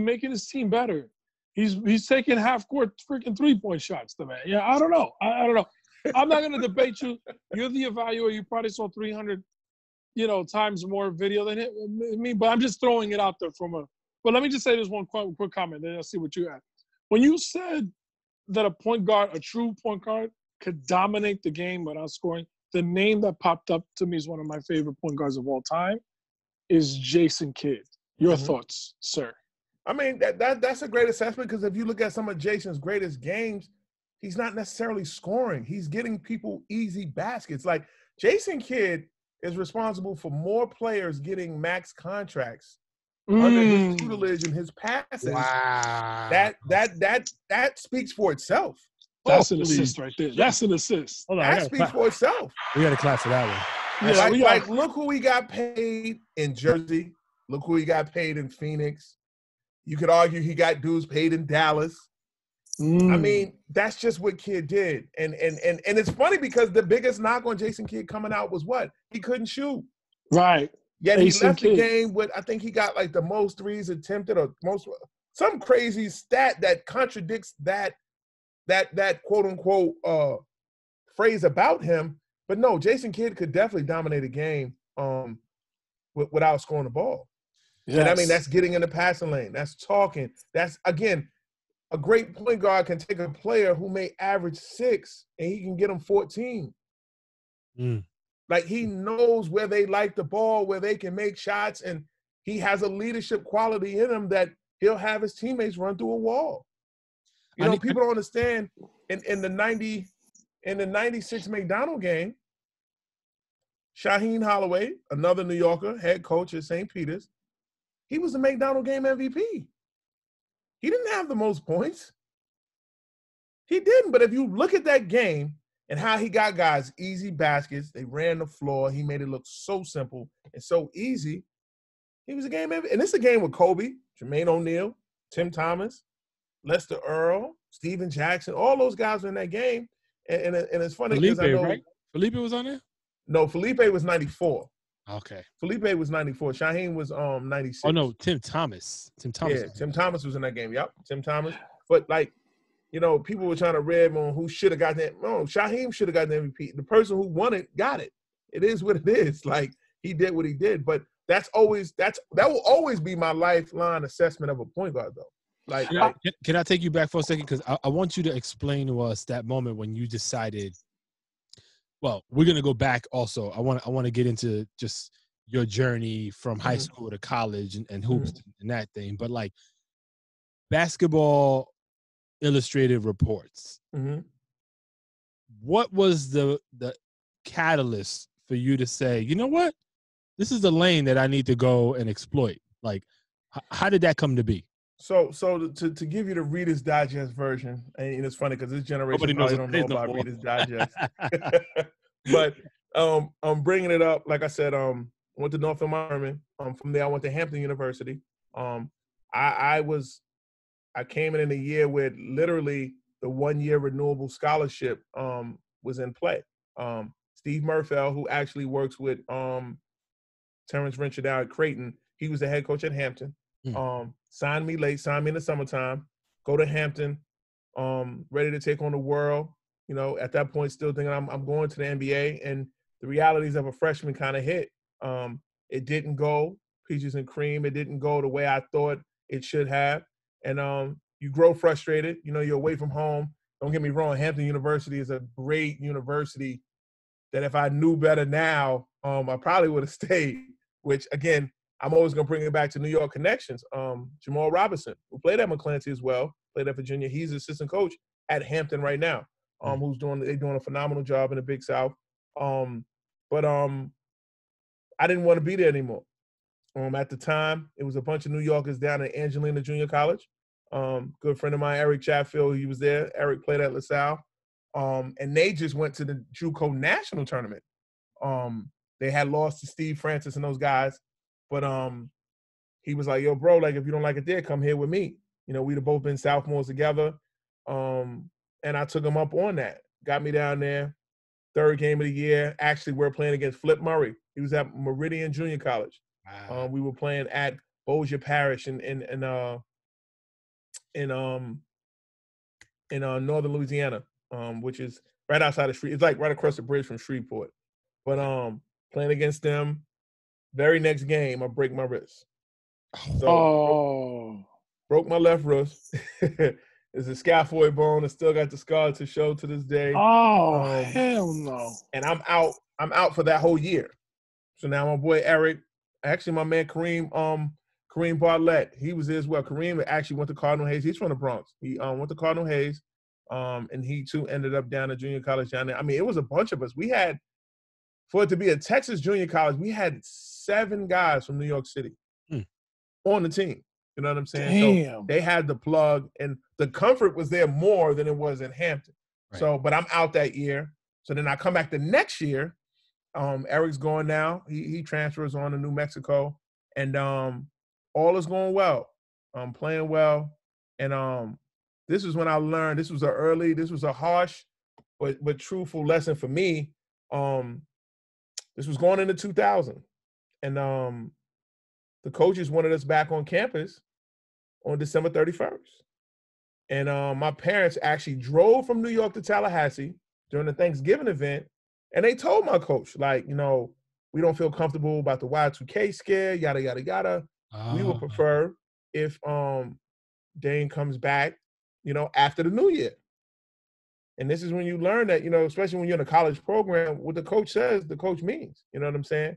making his team better? He's taking half-court freaking three-point shots, the man. Yeah, I don't know. I don't know. I'm not going to debate you. You're the evaluator. You probably saw 300, times more video than me. But I'm just throwing it out there But let me just say this one quick comment, then I'll see what you add. When you said that a true point guard, could dominate the game without scoring, the name that popped up to me is one of my favorite point guards of all time, is Jason Kidd. Your thoughts, sir? I mean, that's a great assessment because if you look at some of Jason's greatest games, he's not necessarily scoring. He's getting people easy baskets. Like, Jason Kidd is responsible for more players getting max contracts under his tutelage and his passes. Wow. That speaks for itself. That's an assist right there. That's an assist. Hold on, that speaks for itself. We got to clap for that one. Yeah, look who he got paid in Jersey. Look who he got paid in Phoenix. You could argue he got dudes paid in Dallas. I mean, that's just what Kidd did. And it's funny because the biggest knock on Jason Kidd coming out was what? He couldn't shoot. Right. Yet he left the game with, I think he got like the most threes attempted or most some crazy stat that contradicts that quote unquote phrase about him. But no, Jason Kidd could definitely dominate a game without scoring the ball. Yes. And I mean, that's getting in the passing lane. That's talking. That's, again, a great point guard can take a player who may average 6 and he can get them 14. Like, he knows where they like the ball, where they can make shots, and he has a leadership quality in him that he'll have his teammates run through a wall. You know, people don't understand in the 96 McDonald game, Shaheen Holloway, another New Yorker, head coach at St. Peter's, he was the McDonald game MVP. He didn't have the most points. He didn't. But if you look at that game and how he got guys easy baskets, they ran the floor. He made it look so simple and so easy. He was a game MVP. And it's a game with Kobe, Jermaine O'Neal, Tim Thomas, Lester Earl, Steven Jackson. All those guys were in that game. And it's funny because I know. Right? Felipe was on there? No, Felipe was 94. Okay. Felipe was 94. Shaheen was 96. Oh no, Tim Thomas. Yeah, Tim Thomas was in that game. Yep, Tim Thomas. But like, you know, people were trying to rib on who should have got that. No, Shaheen should have got the MVP. The person who won it got it. It is what it is. Like, he did what he did. But that will always be my lifeline assessment of a point guard, though. Like, can I take you back for a second? Because I want you to explain to us that moment when you decided. Well, we're gonna go back also. I want to get into just your journey from high school to college and hoops and that thing. But like, Basketball Illustrated reports. What was the catalyst for you to say, you know what, this is the lane that I need to go and exploit? Like, how did that come to be? So to give you the Reader's Digest version, and it's funny because this generation probably don't know about Reader's Digest. But I'm bringing it up. Like I said, went to Northern Miami. From there, I went to Hampton University. I came in a year where literally the 1-year renewable scholarship was in play. Steve Murfell, who actually works with Terrence Venture down at Creighton, he was the head coach at Hampton. Signed me late, signed me in the summertime, go to Hampton, ready to take on the world. You know, at that point, still thinking I'm going to the NBA, and the realities of a freshman kind of hit. It didn't go peaches and cream. It didn't go the way I thought it should have. And you grow frustrated. You know, you're away from home. Don't get me wrong, Hampton University is a great university that if I knew better now, I probably would have stayed, which, again, I'm always going to bring it back to New York connections. Jamal Robinson, who played at McClancy as well, played at Virginia. He's assistant coach at Hampton right now, who's doing a phenomenal job in the Big South. But I didn't want to be there anymore. At the time, it was a bunch of New Yorkers down at Angelina Junior College. Good friend of mine, Eric Chatfield, he was there. Eric played at LaSalle. And they just went to the JUCO National Tournament. They had lost to Steve Francis and those guys. But he was like, yo, bro, like, if you don't like it there, come here with me. You know, we'd have both been sophomores together. And I took him up on that. Got me down there. Third game of the year. Actually, we're playing against Flip Murray. He was at Meridian Junior College. Wow. We were playing at Bossier Parish in northern Louisiana, which is right outside of Shreveport. It's like right across the bridge from Shreveport. But playing against them, very next game, I break my wrist. So broke my left wrist. It's a scaphoid bone. I still got the scar to show to this day. Hell no. And I'm out for that whole year. So now my boy Eric, actually my man Kareem Bartlett, he was there as well. Kareem actually went to Cardinal Hayes. He's from the Bronx. He went to Cardinal Hayes, and he too ended up down at junior college down there. I mean, it was a bunch of us. We had, for it to be a Texas junior college, we had 7 guys from New York City on the team. You know what I'm saying? Damn. So they had the plug, and the comfort was there more than it was in Hampton. Right. So, but I'm out that year. So then I come back the next year. Eric's going now. He transfers on to New Mexico, and all is going well. I'm playing well, and this is when I learned. This was a harsh, but truthful lesson for me. This was going into 2000, and the coaches wanted us back on campus on December 31st. And my parents actually drove from New York to Tallahassee during the Thanksgiving event. And they told my coach, like, you know, we don't feel comfortable about the Y2K scare, yada, yada, yada. We would prefer if Dain comes back, you know, after the new year. And this is when you learn that, you know, especially when you're in a college program, what the coach says, the coach means. You know what I'm saying?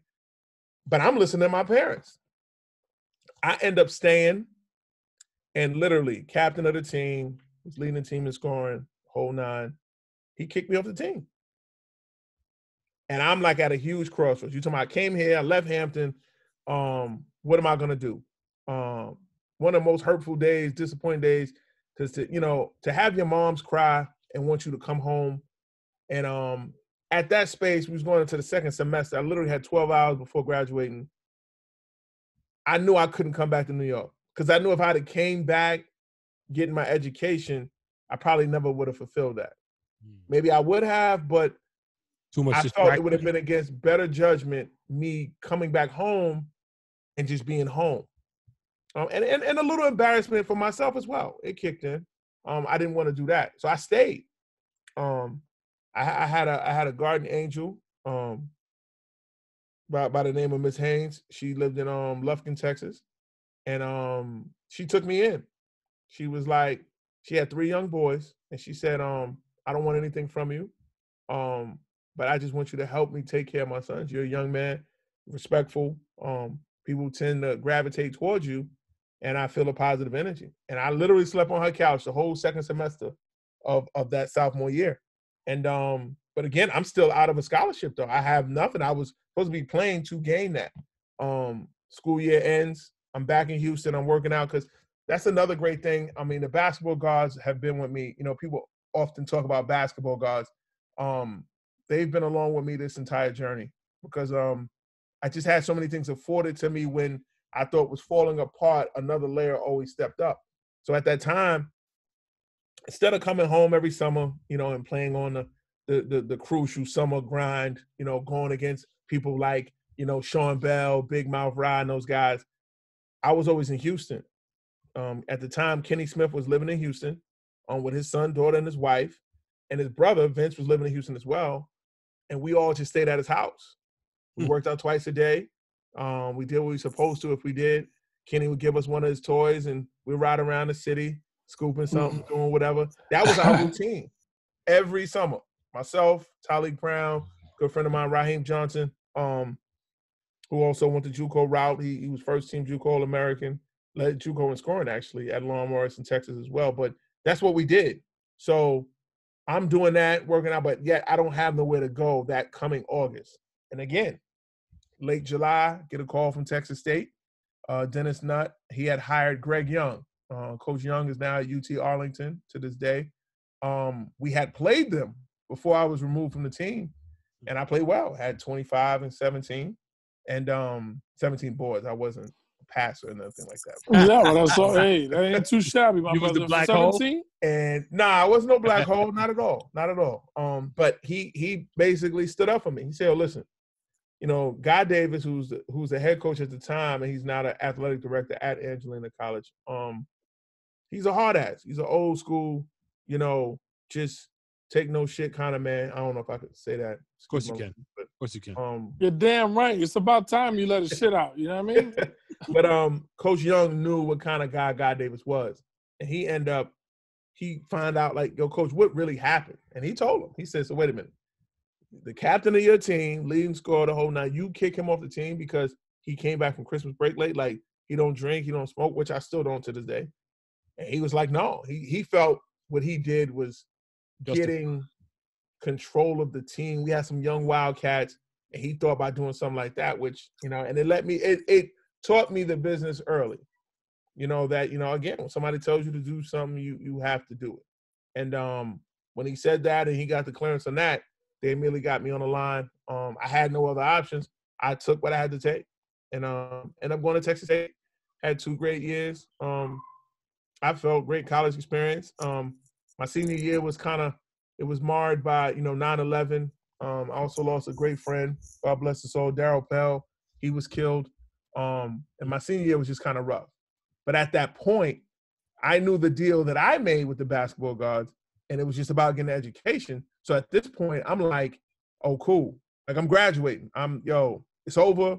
But I'm listening to my parents. I end up staying, and literally, captain of the team, was leading the team in scoring, whole nine. He kicked me off the team. And I'm like at a huge crossroads. You talking about I came here, I left Hampton. What am I gonna do? One of the most hurtful days, disappointing days, because to have your moms cry and want you to come home. And at that space, we was going into the second semester. I literally had 12 hours before graduating. I knew I couldn't come back to New York because I knew if I had came back getting my education, I probably never would have fulfilled that. Maybe I would have, but too much. I felt it would have been against better judgment, me coming back home and just being home. And a little embarrassment for myself as well. It kicked in. I didn't want to do that. So I stayed. I had a guardian angel by the name of Miss Haynes. She lived in Lufkin, Texas. And she took me in. She was like, she had 3 young boys, and she said, I don't want anything from you. But I just want you to help me take care of my sons. You're a young man, respectful. People tend to gravitate towards you, and I feel a positive energy. And I literally slept on her couch the whole second semester of that sophomore year. And but again, I'm still out of a scholarship though. I have nothing. I was supposed to be playing to gain that. School year ends. I'm back in Houston. I'm working out because that's another great thing. I mean, the basketball guards have been with me. You know, people often talk about basketball guards. They've been along with me this entire journey because I just had so many things afforded to me when I thought was falling apart. Another layer always stepped up. So at that time, instead of coming home every summer, you know, and playing on the crucial summer grind, you know, going against people like, you know, Sean Bell, Big Mouth Rye, and those guys, I was always in Houston. At the time, Kenny Smith was living in Houston with his son, daughter, and his wife. And his brother, Vince, was living in Houston as well. And we all just stayed at his house. We worked out twice a day. We did what we were supposed to if we did. Kenny would give us one of his toys, and we'd ride around the city, scooping something, doing whatever. That was our routine every summer. Myself, Talik Brown, good friend of mine, Raheem Johnson, who also went the JUCO route. He was first team JUCO All-American, led JUCO in scoring, actually, at N.O.R.E in Texas as well. But that's what we did. So I'm doing that, working out, but yet I don't have nowhere to go that coming August. And again, late July, get a call from Texas State. Dennis Nutt, he had hired Greg Young. Coach Young is now at UT Arlington to this day. We had played them before I was removed from the team, and I played well. Had 25 and 17, and 17 boards. I wasn't a passer or nothing like that. Yeah, well, that's all. Hey, that ain't too shabby, my You was brother. the black 17? hole? And I wasn't no black hole, not at all, not at all. But he basically stood up for me. He said, "Oh, listen, you know, Guy Davis, who's the head coach at the time, and he's now the athletic director at Angelina College. He's a hard ass. He's an old school, you know, just take no shit kind of man. I don't know if I could say that. Of course you can. But, of course you can. You're damn right. It's about time you let his shit out. You know what I mean? But Coach Young knew what kind of guy Guy Davis was, and he found out like, yo, coach, what really happened? And he told him. He said, so wait a minute. The captain of your team, leading scorer the whole night, you kick him off the team because he came back from Christmas break late. Like, he don't drink, he don't smoke, which I still don't to this day. And he was like, no. He felt what he did was getting control of the team. We had some young Wildcats, and he thought about doing something like that, which, you know, and it taught me the business early. You know, that, you know, again, when somebody tells you to do something, you have to do it. And when he said that and he got the clearance on that, they immediately got me on the line. I had no other options. I took what I had to take. And ended up going to Texas State. Had 2 great years. I felt great college experience. My senior year was it was marred by, you know, 9/11. I also lost a great friend, God bless his soul, Darryl Pell. He was killed. And my senior year was just kind of rough. But at that point, I knew the deal that I made with the basketball gods, and it was just about getting an education. So at this point, I'm like, oh, cool. Like, I'm graduating. It's over.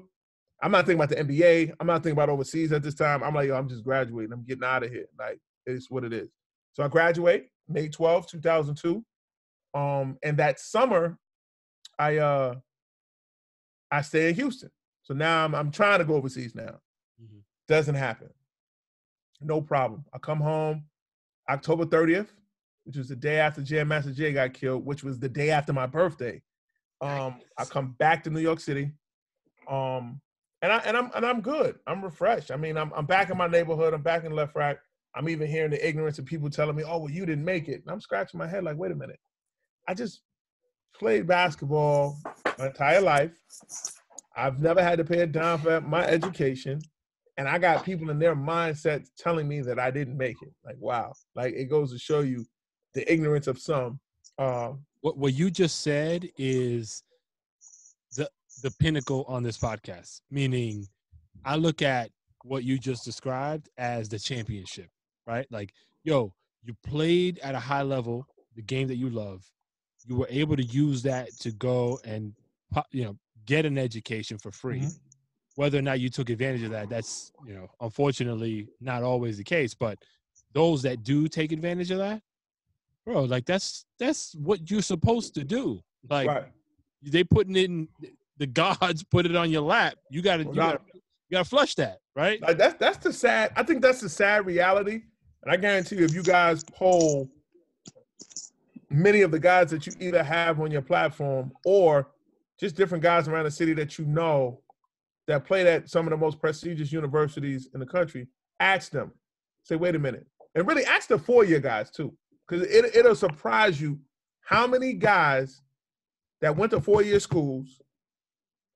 I'm not thinking about the NBA. I'm not thinking about overseas at this time. I'm like, yo, I'm just graduating. I'm getting out of here. Like, it's what it is. So I graduate May 12, 2002. And that summer, I stay in Houston. So now I'm trying to go overseas now. Mm-hmm. Doesn't happen. No problem. I come home October 30th, which was the day after Jam Master Jay got killed, which was the day after my birthday. I come back to New York City. And I'm good. I'm refreshed. I mean, I'm back in my neighborhood. I'm back in Lefrak. I'm even hearing the ignorance of people telling me, oh, well, you didn't make it. And I'm scratching my head like, wait a minute. I just played basketball my entire life. I've never had to pay a dime for my education. And I got people in their mindset telling me that I didn't make it. Like, wow. Like, it goes to show you the ignorance of some. What you just said is the pinnacle on this podcast, meaning I look at what you just described as the championship, right? Like, yo, you played at a high level, the game that you love. You were able to use that to go and, get an education for free. Mm-hmm. Whether or not you took advantage of that, that's, unfortunately not always the case. But those that do take advantage of that, bro, like that's what you're supposed to do. Like, right. They putting it in, the gods put it on your lap. You gotta flush that, right? Like that's the sad. I think that's the sad reality. And I guarantee you, if you guys poll many of the guys that you either have on your platform or just different guys around the city that that played at some of the most prestigious universities in the country, ask them, say, wait a minute. And really ask the four-year guys too, because it'll surprise you how many guys that went to four-year schools,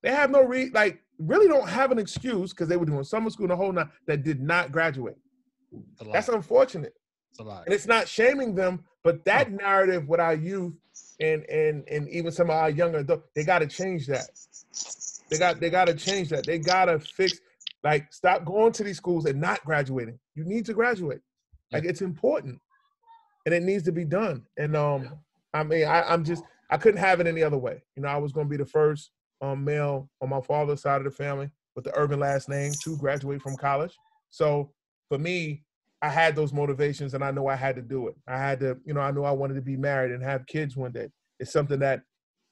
they have really don't have an excuse because they were doing summer school the whole night that did not graduate. That's unfortunate. It's a lot. And it's not shaming them, but that narrative with our youth and even some of our younger adults, they got to change that. They got to change that. They got to fix, stop going to these schools and not graduating. You need to graduate. Like, it's important. And it needs to be done. And I couldn't have it any other way. I was going to be the first male on my father's side of the family with the Ervin last name to graduate from college. So for me, I had those motivations and I know I had to do it. I had to, I knew I wanted to be married and have kids one day. It's something that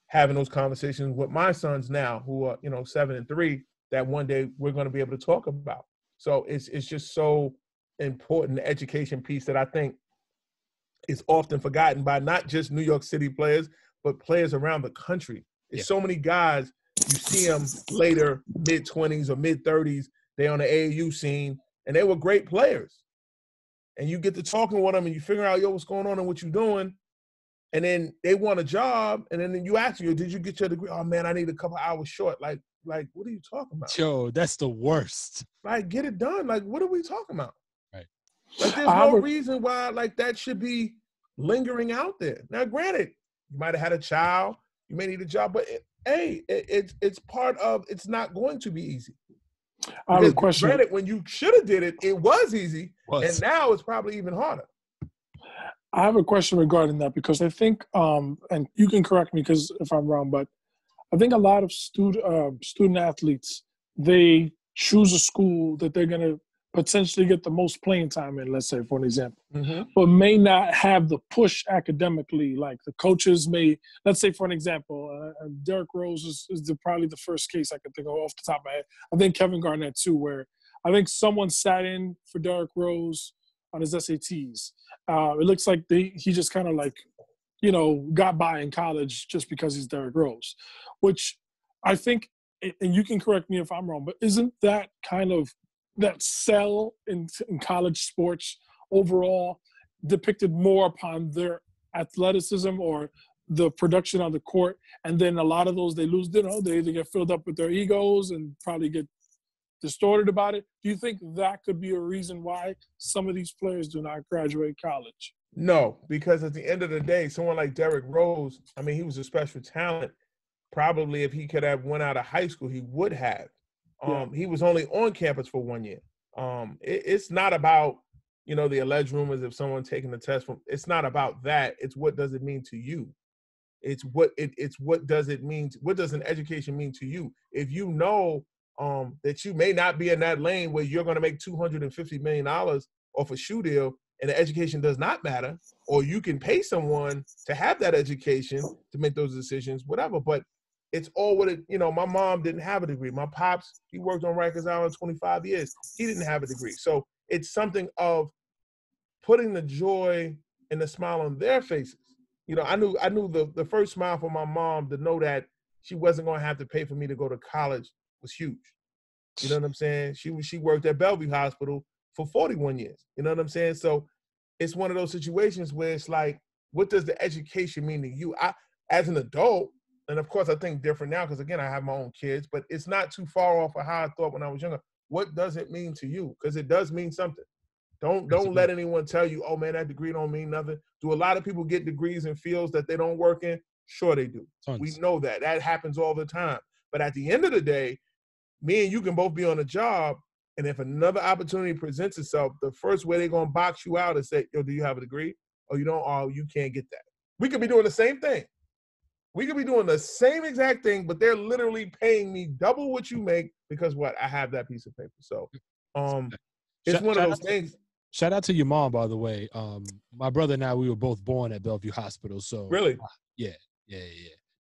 having those conversations with my sons now who are, 7 and 3, that one day we're going to be able to talk about. So it's just so important, the education piece that I think is often forgotten by not just New York City players, but players around the country. There's so many guys, you see them later, mid-20s or mid-30s, they're on the AAU scene, and they were great players. And you get to talking with them and you figure out, what's going on and what you're doing. And then they want a job. And then you ask you, did you get your degree? Oh, man, I need a couple hours short. Like, what are you talking about? Yo, that's the worst. Like, get it done. Like, what are we talking about? Right. Like, there's no reason why, that should be lingering out there. Now, granted, you might have had a child. You may need a job. But, it's part of – it's not going to be easy. I have a question. Granted, when you should have did it, it was easy. And now it's probably even harder. I have a question regarding that because I think, and you can correct me because if I'm wrong, but I think a lot of student athletes, they choose a school that they're going to potentially get the most playing time in, let's say, for an example, but may not have the push academically. Like the coaches may, let's say, for an example, Derrick Rose is probably the first case I could think of off the top of my head. I think Kevin Garnett too, where I think someone sat in for Derrick Rose on his SATs. It looks like he just kind of got by in college just because he's Derrick Rose, which I think, and you can correct me if I'm wrong, but isn't that kind of that sell in college sports overall depicted more upon their athleticism or the production on the court, and then a lot of those they lose, they either get filled up with their egos and probably get distorted about it. Do you think that could be a reason why some of these players do not graduate college? No, because at the end of the day, someone like Derrick Rose, he was a special talent. Probably if he could have went out of high school, he would have. He was only on campus for 1 year. It's not about, the alleged rumors of someone taking the test from. It's not about that. It's what does it mean to you? It's what does it mean? What does an education mean to you? If you know that you may not be in that lane where you're going to make $250 million off a shoe deal, and the education does not matter, or you can pay someone to have that education to make those decisions, whatever. But it's all what it. My mom didn't have a degree. My pops, he worked on Rikers Island 25 years. He didn't have a degree. So it's something of putting the joy and the smile on their faces. I knew the first smile for my mom to know that she wasn't going to have to pay for me to go to college was huge. You know what I'm saying? She worked at Bellevue Hospital for 41 years. You know what I'm saying? So it's one of those situations where it's like, what does the education mean to you? I, as an adult, and of course I think different now because, again, I have my own kids, but it's not too far off of how I thought when I was younger. What does it mean to you? Because it does mean something. Don't let anyone tell you, oh, man, that degree don't mean nothing. Do a lot of people get degrees in fields that they don't work in? Sure they do. Tons. We know that. That happens all the time. But at the end of the day, me and you can both be on a job, and if another opportunity presents itself, the first way they're going to box you out is say, yo, do you have a degree? Oh, you don't? Oh, you can't get that. We could be doing the same thing. We could be doing the same exact thing, but they're literally paying me double what you make because what? I have that piece of paper. So it's one of those things. Shout out to your mom, by the way. My brother and I, we were both born at Bellevue Hospital. So really, yeah.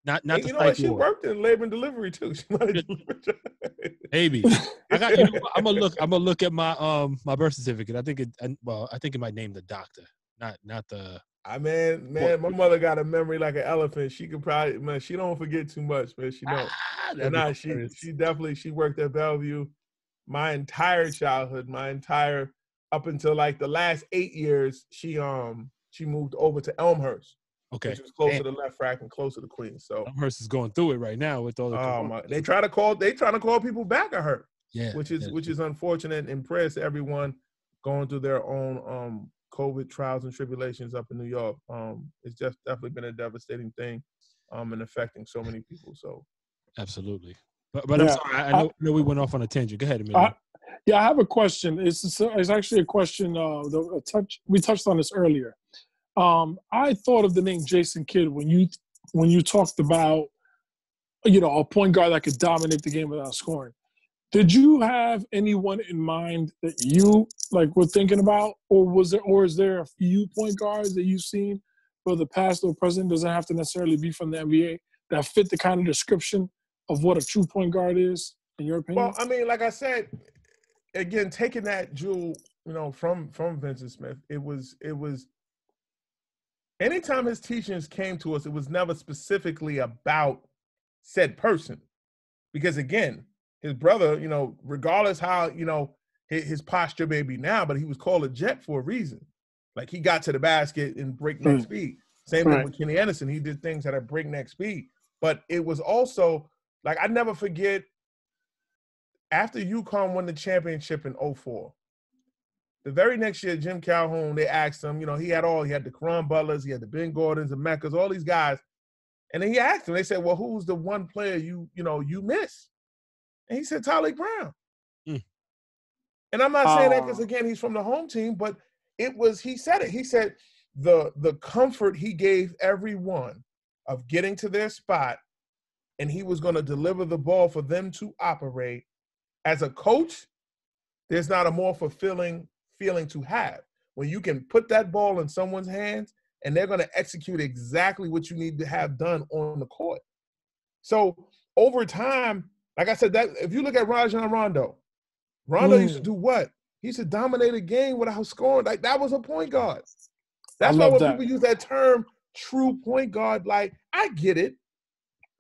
Not and you know what? She worked in labor and delivery too. She might have maybe. I got. I'm gonna look at my my birth certificate. I think it might name the doctor, not the. Man, my mother got a memory like an elephant. She could probably, man, she don't forget too much, man. She don't. She definitely, she worked at Bellevue my entire childhood, up until like the last 8 years. She moved over to Elmhurst. Okay. Which was closer to Lefrak and closer to Queens. So Elmhurst is going through it right now with all the. They trying to call people back. I heard. Yeah. Which is unfortunate. And prayers to everyone going through their own COVID trials and tribulations up in New York. It's just definitely been a devastating thing, and affecting so many people. So. Absolutely. But I'm sorry. I know we went off on a tangent. Go ahead, Emilio. I have a question. It's actually a question. We touched on this earlier. I thought of the name Jason Kidd when you talked about, a point guard that could dominate the game without scoring. Did you have anyone in mind that you were thinking about, or is there a few point guards that you've seen, whether past or present, doesn't have to necessarily be from the NBA, that fit the kind of description of what a true point guard is, in your opinion? Well, I mean, like I said, again, taking that jewel, from Vincent Smith, it was. Anytime his teachings came to us, it was never specifically about said person. Because again, his brother, regardless how, his posture may be now, but he was called a jet for a reason. Like he got to the basket in breakneck speed. Same thing with Kenny Anderson. He did things at a breakneck speed. But it was also, I never forget, after UConn won the championship in 2004, the very next year, Jim Calhoun, they asked him, he had the Karan Butlers, he had the Ben Gordons, the Meccas, all these guys. And then he asked him, they said, well, who's the one player you miss? And he said, Tyler Brown. And I'm not saying that because, again, he's from the home team, but he said it. He said the comfort he gave everyone of getting to their spot, and he was going to deliver the ball for them to operate. As a coach, there's not a more fulfilling feeling to have when you can put that ball in someone's hands and they're going to execute exactly what you need to have done on the court. So over time, like I said, that if you look at Rajon Rondo used to do what? He used to dominate a game without scoring. Like that was a point guard. That's why when people use that term true point guard, I get it,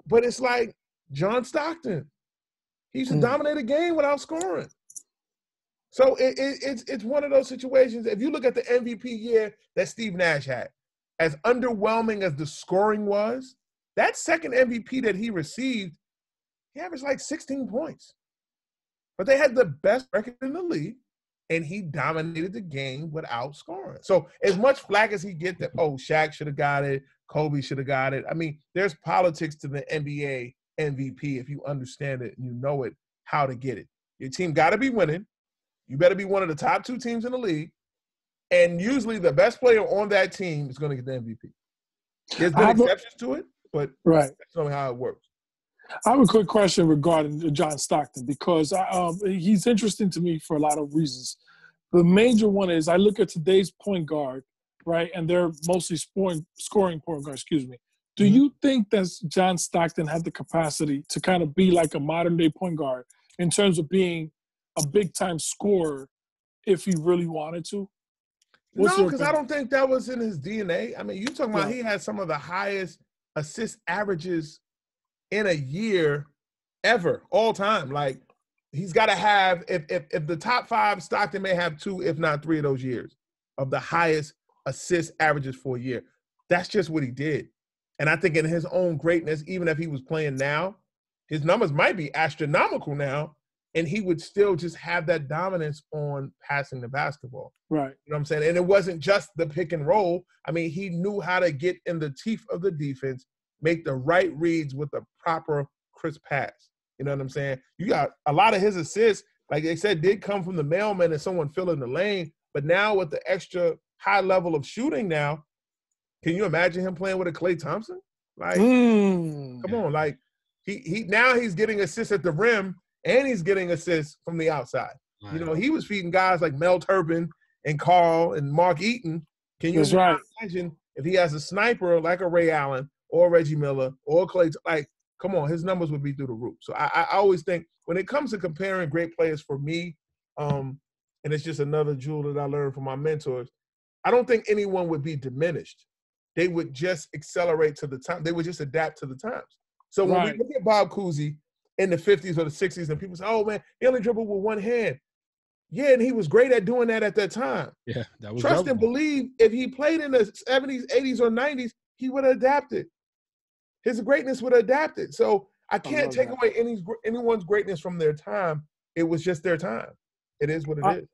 but it's like John Stockton. He used to dominate a game without scoring. So it's one of those situations. If you look at the MVP year that Steve Nash had, as underwhelming as the scoring was, that second MVP that he received, he averaged 16 points. But they had the best record in the league, and he dominated the game without scoring. So as much flack as he gets that, Shaq should have got it, Kobe should have got it. I mean, there's politics to the NBA MVP if you understand it and you know it, how to get it. Your team got to be winning. You better be one of the top two teams in the league, And usually the best player on that team is going to get the MVP. There's been exceptions to it, but that's not how it works. I have a quick question regarding John Stockton because he's interesting to me for a lot of reasons. The major one is I look at today's point guard, right, and they're mostly scoring point guard, Do you think that John Stockton had the capacity to kind of be like a modern-day point guard in terms of being a big-time scorer if he really wanted to? No, because I don't think that was in his DNA. I mean, you talking about he had some of the highest assist averages in a year ever, all time. Like, he's got to have, if the top 5, Stockton may have 2, if not 3 of those years of the highest assist averages for a year. That's just what he did. And I think in his own greatness, even if he was playing now, his numbers might be astronomical now, and he would still just have that dominance on passing the basketball. Right. You know what I'm saying? And it wasn't just the pick and roll. I mean, he knew how to get in the teeth of the defense, make the right reads with a proper crisp pass. You know what I'm saying? You got a lot of his assists, like they said, did come from the mailman and someone filling the lane. But now with the extra high level of shooting now, can you imagine him playing with a Klay Thompson? Like, come on, like he now he's getting assists at the rim and he's getting assists from the outside. Right. You know, he was feeding guys like Mel Turpin and Carl and Mark Eaton. Can you imagine if he has a sniper like a Ray Allen or Reggie Miller or Klay? Like, come on, his numbers would be through the roof. So I always think when it comes to comparing great players for me, and it's just another jewel that I learned from my mentors, I don't think anyone would be diminished. They would just accelerate to the time. They would just adapt to the times. So when we look at Bob Cousy in the 50s or the 60s and people say, oh, man, he only dribbled with one hand. Yeah, and he was great at doing that at that time. Yeah, that was Trust and believe if he played in the 70s, 80s, or 90s, he would have adapted. His greatness would have adapted. So I can't take away anyone's greatness from their time. It was just their time. It is what it is.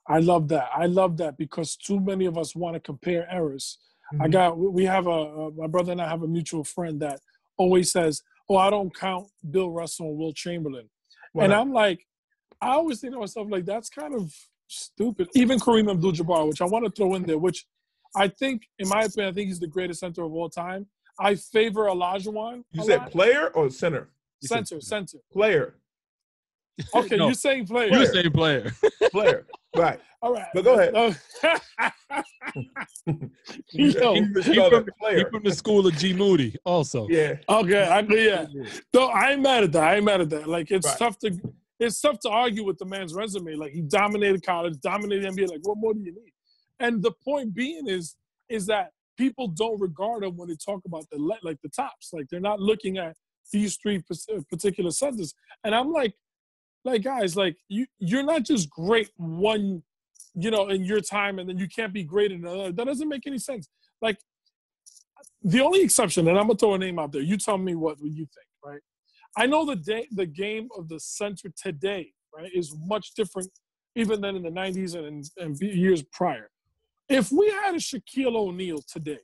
I love that. I love that because too many of us want to compare errors. My brother and I have a mutual friend that always says, oh, I don't count Bill Russell and Will Chamberlain. Wow. And I'm like, I always think to myself, like, that's kind of stupid. Even Kareem Abdul-Jabbar, which I want to throw in there, which I think, in my opinion, I think he's the greatest center of all time. I favor Olajuwon. You said player or center? Center. Player. Okay, you're saying player. You're saying player. Player. Right. All right. But go ahead. He from the school of G. Moody also. Yeah. Okay. No, I ain't mad at that. Like, it's tough to argue with the man's resume. Like, he dominated college, dominated NBA. Like, what more do you need? And the point being is that people don't regard him when they talk about the tops. Like, they're not looking at these 3 particular centers. And I'm like, guys, like, you're not just great one, in your time, and then you can't be great in another. That doesn't make any sense. Like, the only exception, and I'm gonna throw a name out there. You tell me what you think, right? I know the game of the center today, right, is much different even than in the 90s and years prior. If we had a Shaquille O'Neal today,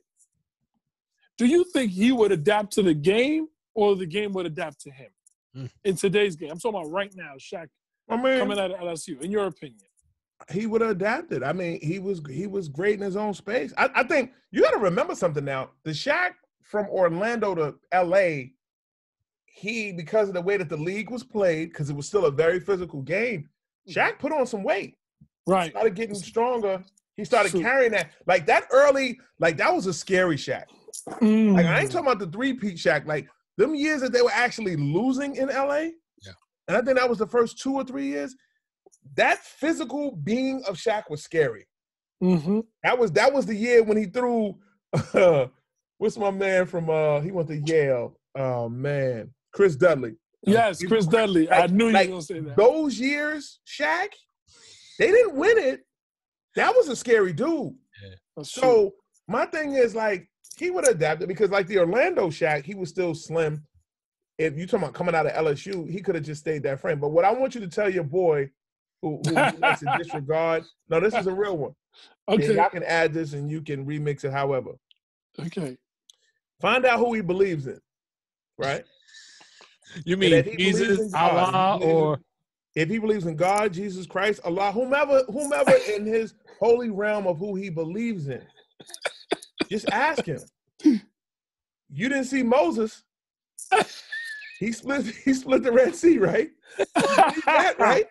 do you think he would adapt to the game or the game would adapt to him? In today's game, I'm talking about right now, Shaq coming out of LSU. In your opinion, he would have adapted. I mean, he was great in his own space. I think you got to remember something now. The Shaq from Orlando to LA, because of the way that the league was played, because it was still a very physical game, Shaq put on some weight. Right, started getting stronger. He started carrying that. Like that early, like that was a scary Shaq. Like I ain't talking about the 3-peat Shaq. Like them years that they were actually losing in LA, and I think that was the first 2 or 3 years, that physical being of Shaq was scary. Mm-hmm. That was the year when he threw what's my man from he went to Yale. Oh man, Chris Dudley. Yes, Chris Dudley. I knew you were gonna say that. Those years, Shaq, they didn't win it. That was a scary dude. Yeah, so my thing is like, he would have adapted because, like the Orlando Shaq, he was still slim. If you're talking about coming out of LSU, he could have just stayed that frame. But what I want you to tell your boy who likes to disregard, no, this is a real one. Okay. I can add this and you can remix it however. Okay. Find out who he believes in, right? You mean Jesus, Allah, or If he believes in God, Jesus Christ, Allah, whomever in his holy realm of who he believes in, just ask him. You didn't see Moses. He split the Red Sea, right? You believe that, right?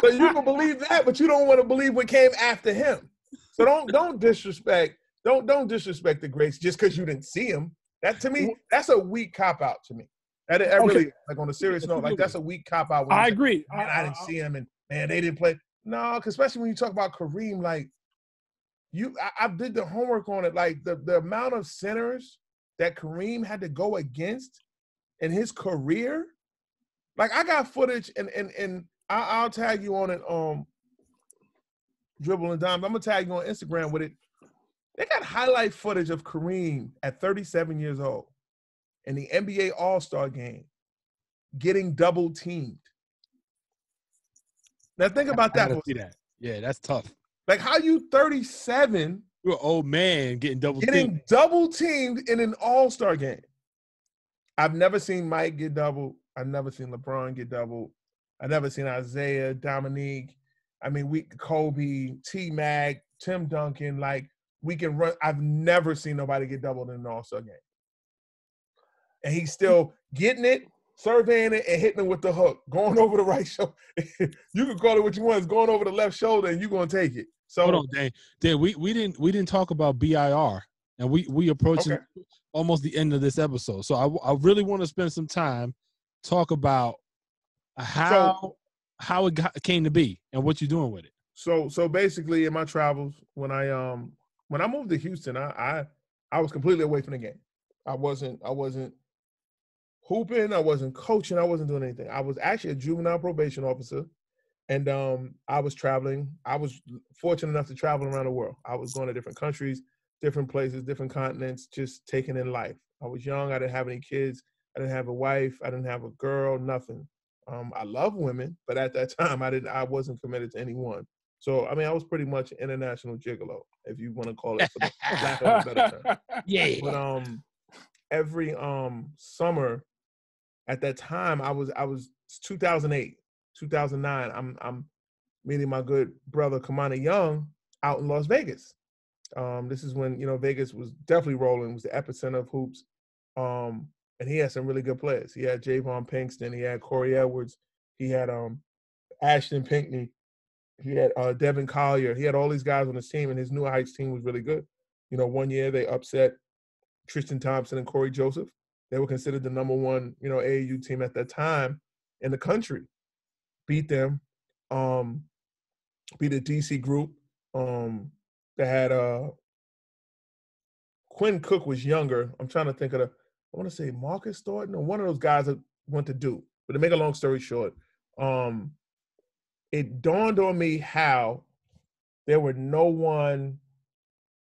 So you can believe that, but you don't want to believe what came after him. So don't disrespect the grace just because you didn't see him. That, to me, that's a weak cop out to me. That really, like, on a serious note, like, that's a weak cop out. I agree. I didn't see him, and man, they didn't play. No, because especially when you talk about Kareem, like, I did the homework on it. Like, the amount of centers that Kareem had to go against in his career. Like, I got footage, and I'll tag you on it. Dribble and Dime. I'm gonna tag you on Instagram with it. They got highlight footage of Kareem at 37 years old in the NBA All-Star game getting double teamed. Now think about that. Yeah, that's tough. Like, how you 37? You're an old man getting double teamed in an All-Star game. I've never seen Mike get doubled. I've never seen LeBron get doubled. I've never seen Isaiah, Dominique. I mean, Kobe, T-Mac, Tim Duncan. Like, we can run. I've never seen nobody get doubled in an All-Star game. And he's still getting it, surveying it, and hitting it with the hook, going over the right shoulder. You can call it what you want. It's going over the left shoulder, and you're going to take it. So hold on, Dan. We didn't talk about BIR, and we approaching almost the end of this episode. So I really want to spend some time talk about how it came to be and what you're doing with it. So basically, in my travels, when I moved to Houston, I was completely away from the game. I wasn't hooping, I wasn't coaching, I wasn't doing anything. I was actually a juvenile probation officer, and I was traveling. I was fortunate enough to travel around the world. I was going to different countries, different places, different continents, just taking in life. I was young. I didn't have any kids. I didn't have a wife. I didn't have a girl. Nothing. I love women, but at that time, I wasn't committed to anyone. So, I mean, I was pretty much an international gigolo, if you want to call it, for the lack of a better term. Yeah. But every summer at that time, I was 2008, 2009. I'm meeting my good brother Kamani Young out in Las Vegas. This is when, Vegas was definitely rolling. It was the epicenter of hoops. And he had some really good players. He had Javon Pinkston. He had Corey Edwards. He had Ashton Pinckney. He had Devin Collier. He had all these guys on his team, and his New Heights team was really good. One year they upset Tristan Thompson and Corey Joseph. They were considered the number one, AAU team at that time in the country. Beat them. Beat a DC group. They had Quinn Cook was younger. I'm trying to think of I want to say Marcus Thornton or one of those guys that went to Duke. But to make a long story short, it dawned on me how there were no one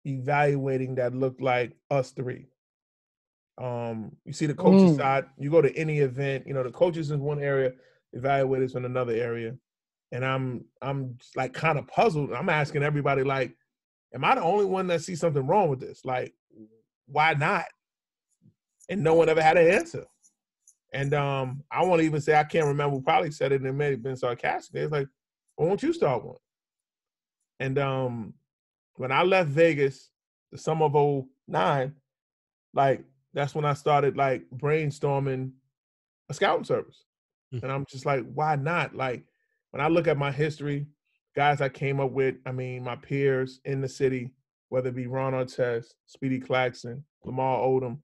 evaluating that looked like us three. You see the coaches side, you go to any event, the coaches in one area, evaluators in another area. And I'm just like kind of puzzled. I'm asking everybody, like, am I the only one that sees something wrong with this? Like, why not? And no one ever had an answer. And I won't even say, I can't remember who probably said it, and it may have been sarcastic. It's like, why won't you start one? And when I left Vegas, the summer of 2009, like, that's when I started, like, brainstorming a scouting service. And I'm just like, why not? Like, when I look at my history, guys I came up with, I mean, my peers in the city, whether it be Ron Artest, Speedy Claxton, Lamar Odom,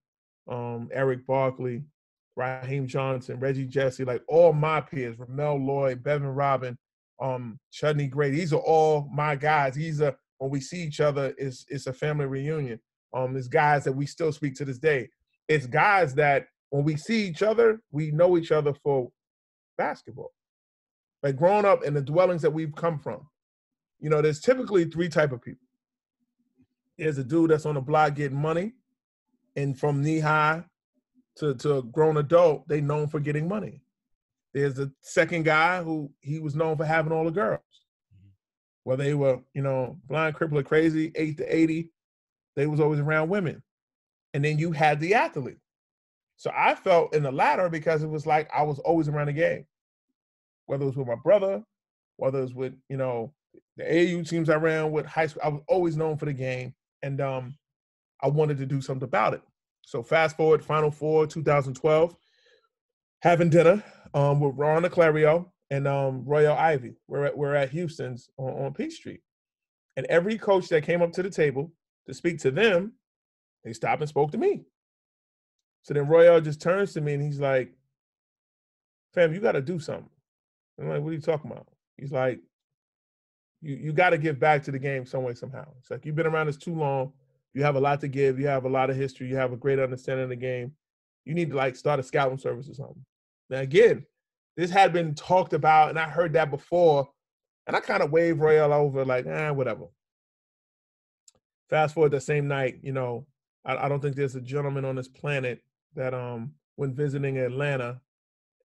Eric Barkley, Raheem Johnson, Reggie Jesse, like all my peers, Ramel Lloyd, Bevan Robin, Chudney Gray, these are all my guys. When we see each other, it's a family reunion. It's guys that we still speak to this day. It's guys that when we see each other, we know each other for basketball. Like growing up in the dwellings that we've come from, there's typically three type of people. There's a dude that's on the block getting money, and from knee high to a grown adult, they known for getting money. There's the second guy who he was known for having all the girls. Whether they were, blind, crippled, or crazy, 8 to 80, they was always around women. And then you had the athlete. So I felt in the latter because it was like I was always around the game. whether it was with my brother, whether it was with, you know, the AAU teams I ran with, high school. I was always known for the game, and I wanted to do something about it. So fast forward, Final Four, 2012, having dinner with Ron Clario and Royale Ivy. We're at Houston's on Peachtree. And every coach that came up to the table to speak to them, they stopped and spoke to me. So then Royale just turns to me and he's like, fam, you got to do something. I'm like, what are you talking about? He's like, you got to give back to the game some way, somehow. It's like, you've been around this too long. You have a lot to give. You have a lot of history. You have a great understanding of the game. You need to, like, start a scouting service or something. Now, again, this had been talked about, and I heard that before, and I kind of waved Royale over, like, whatever. Fast forward the same night, you know, I don't think there's a gentleman on this planet that when visiting Atlanta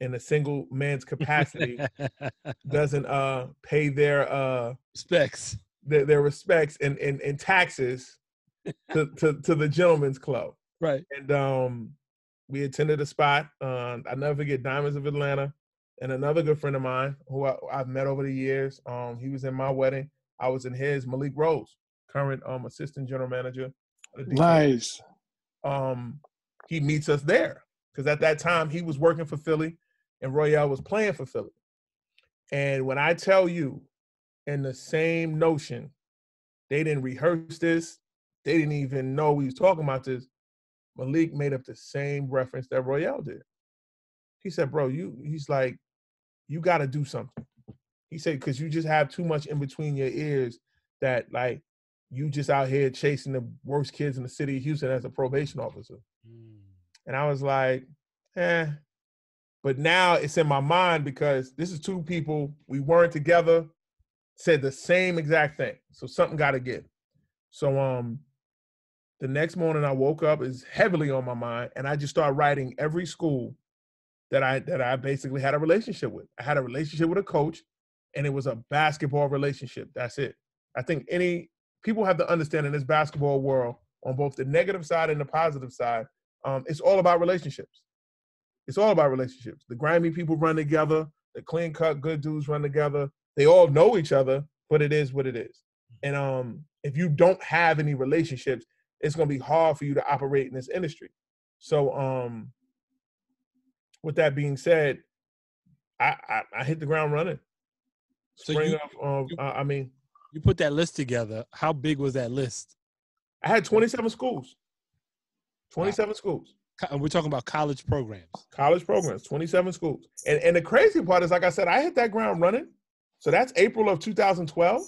in a single man's capacity doesn't pay their respects, their respects and taxes to the gentleman's club. Right. And we attended a spot. I never forget, Diamonds of Atlanta, and another good friend of mine who I've met over the years. He was in my wedding. I was in his. Malik Rose, current assistant general manager. Nice. He meets us there because at that time he was working for Philly and Royale was playing for Philly. And when I tell you, in the same notion, they didn't rehearse this. They didn't even know we was talking about this. Malik made up the same reference that Royale did. He said, bro, he's like, you got to do something. He said, because you just have too much in between your ears that, like, you just out here chasing the worst kids in the city of Houston as a probation officer. And I was like, But now it's in my mind because this is two people, we weren't together, said the same exact thing. So something got to give. So the next morning I woke up, is heavily on my mind, and I just started writing every school that I basically had a relationship with. I had a relationship with a coach, and it was a basketball relationship. That's it. I think people have to understand in this basketball world, on both the negative side and the positive side, it's all about relationships. It's all about relationships. The grimy people run together. The clean-cut good dudes run together. They all know each other, but it is what it is. And if you don't have any relationships, it's going to be hard for you to operate in this industry. So with that being said, I hit the ground running. You put that list together. How big was that list? I had 27 schools. 27 schools. And we're talking about college programs. College programs, 27 schools. And the crazy part is, like I said, I hit that ground running. So that's April of 2012.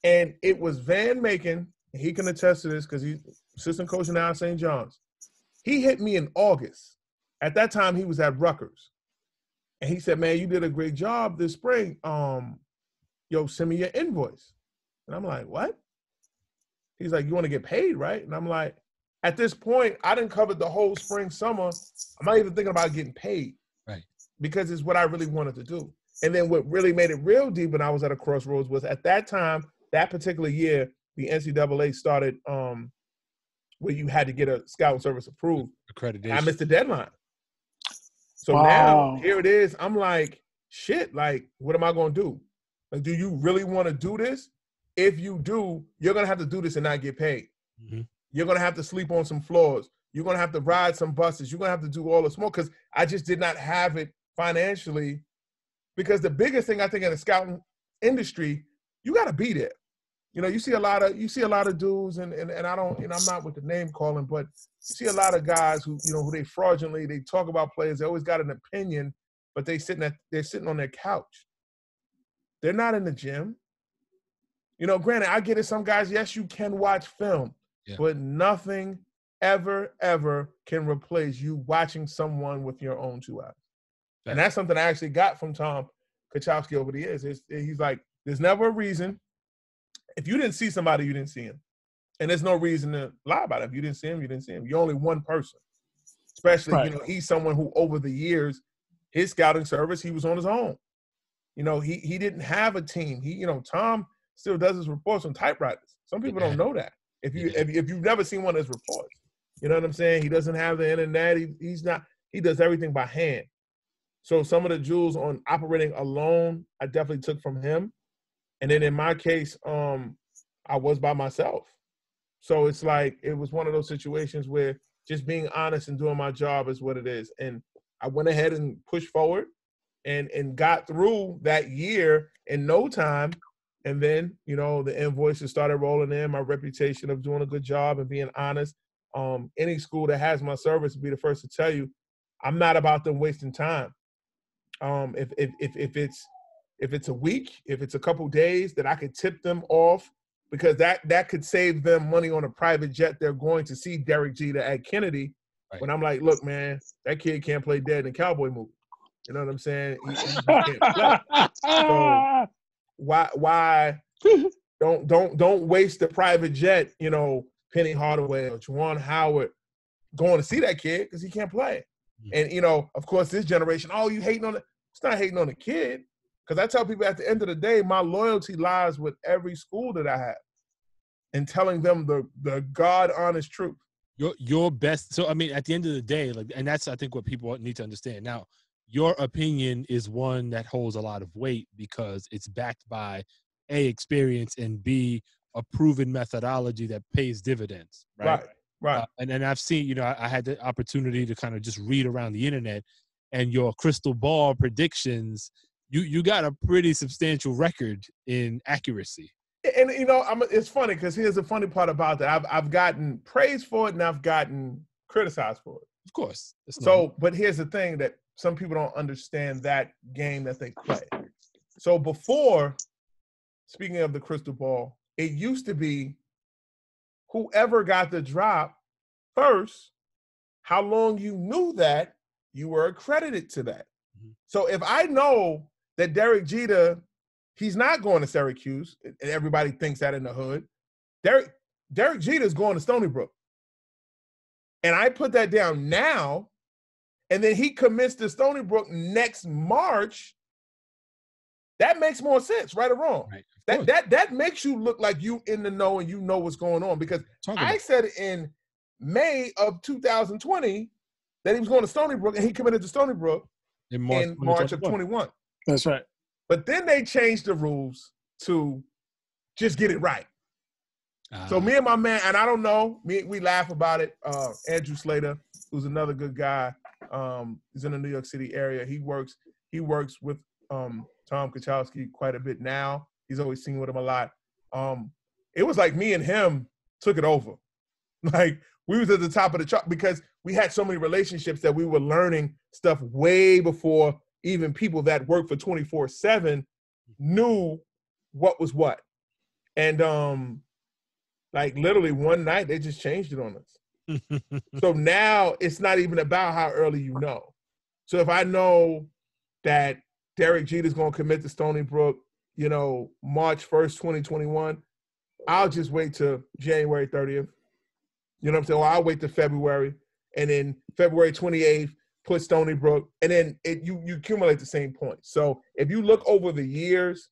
And it was Van Macon, and he can attest to this because he's assistant coach now at St. John's. He hit me in August. At that time, he was at Rutgers. And he said, man, you did a great job this spring. Send me your invoice. And I'm like, what? He's like, you want to get paid, right? And I'm like, at this point, I didn't cover the whole spring, summer. I'm not even thinking about getting paid. Right. Because it's what I really wanted to do. And then what really made it real deep when I was at a crossroads was at that time, that particular year, the NCAA started where you had to get a scouting service approved. Accreditation. I missed the deadline. So now here it is. I'm like, shit, like, what am I going to do? Like, do you really want to do this? If you do, you're going to have to do this and not get paid. Mm-hmm. You're going to have to sleep on some floors. You're going to have to ride some buses. You're going to have to do all the smoke because I just did not have it financially. Because the biggest thing I think in the scouting industry, you got to be there. You know, you see a lot of dudes, and I don't, I'm not with the name calling, but you see a lot of guys who they fraudulently, they talk about players. They always got an opinion, but they're sitting on their couch. They're not in the gym. Granted, I get it. Some guys, yes, you can watch film, but nothing ever can replace you watching someone with your own 2 eyes. And that's something I actually got from Tom Kachowski over the years. He's like, there's never a reason. If you didn't see somebody, you didn't see him. And there's no reason to lie about it. If you didn't see him, you didn't see him. You're only one person. Especially, he's someone who over the years, his scouting service, he was on his own. He didn't have a team. Tom still does his reports on typewriters. Some people don't know that. If you've never seen one of his reports, you know what I'm saying? He doesn't have the internet. He does everything by hand. So some of the jewels on operating alone, I definitely took from him. And then in my case, I was by myself. So it's like, it was one of those situations where just being honest and doing my job is what it is. And I went ahead and pushed forward and got through that year in no time. And then, you know, the invoices started rolling in, my reputation of doing a good job and being honest. Any school that has my service will be the first to tell you, I'm not about them wasting time. If it's a week, if it's a couple days, that I could tip them off, because that could save them money on a private jet they're going to see Derek Jeter at Kennedy. Right. When I'm like, look, man, that kid can't play dead in a cowboy movie. You know what I'm saying? He can't play. So why don't waste the private jet, you know, Penny Hardaway or Juwan Howard going to see that kid because he can't play. And, you know, of course, this generation, oh, you hating on it. It's not hating on the kid. Because I tell people at the end of the day, my loyalty lies with every school that I have and telling them the God-honest truth. Your best. So, I mean, at the end of the day, like, and that's, I think, what people need to understand. Now, your opinion is one that holds a lot of weight because it's backed by A, experience, and B, a proven methodology that pays dividends. Right. And then I've seen, you know, I had the opportunity to kind of just read around the internet, and your crystal ball predictions, you got a pretty substantial record in accuracy. And, you know, it's funny because here's the funny part about that. I've gotten praise for it and I've gotten criticized for it. Of course. So, but here's the thing that some people don't understand that game that they play. So before, speaking of the crystal ball, it used to be whoever got the drop first, how long you knew that, you were accredited to that. Mm-hmm. So if I know that Derek Jeter, he's not going to Syracuse, and everybody thinks that in the hood, Derek Jeter is going to Stony Brook. And I put that down now, and then he commits to Stony Brook next March, that makes more sense, right or wrong. Right. That makes you look like you in the know and you know what's going on, because I said in May of 2020 that he was going to Stony Brook, and he committed to Stony Brook in March of 21. That's right. But then they changed the rules to just get it right. So me and my man, and I don't know, we laugh about it. Andrew Slater, who's another good guy, he's in the New York City area. He works with Tom Kachowski quite a bit now. He's always seen with him a lot. It was like me and him took it over. Like, we was at the top of the chart because we had so many relationships that we were learning stuff way before even people that work for 24/7 knew what was what. And like literally one night they just changed it on us. So now it's not even about how early you know. So if I know that Derek Jeter is going to commit to Stony Brook, you know, March 1st, 2021, I'll just wait till January 30th. You know what I'm saying? Or I'll wait till February, and then February 28th, put Stony Brook, and then you accumulate the same points. So if you look over the years,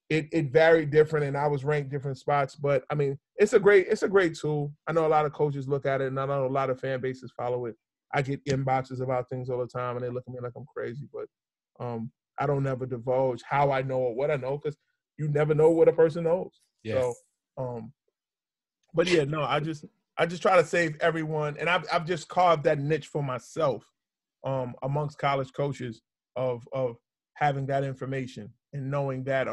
it varied different, and I was ranked different spots. But I mean, it's a great tool. I know a lot of coaches look at it, and I know a lot of fan bases follow it. I get inboxes about things all the time, and they look at me like I'm crazy. But I don't never divulge how I know or what I know, because you never know what a person knows. Yeah. So, but yeah, no, I just try to save everyone, and I've just carved that niche for myself amongst college coaches of having that information and knowing that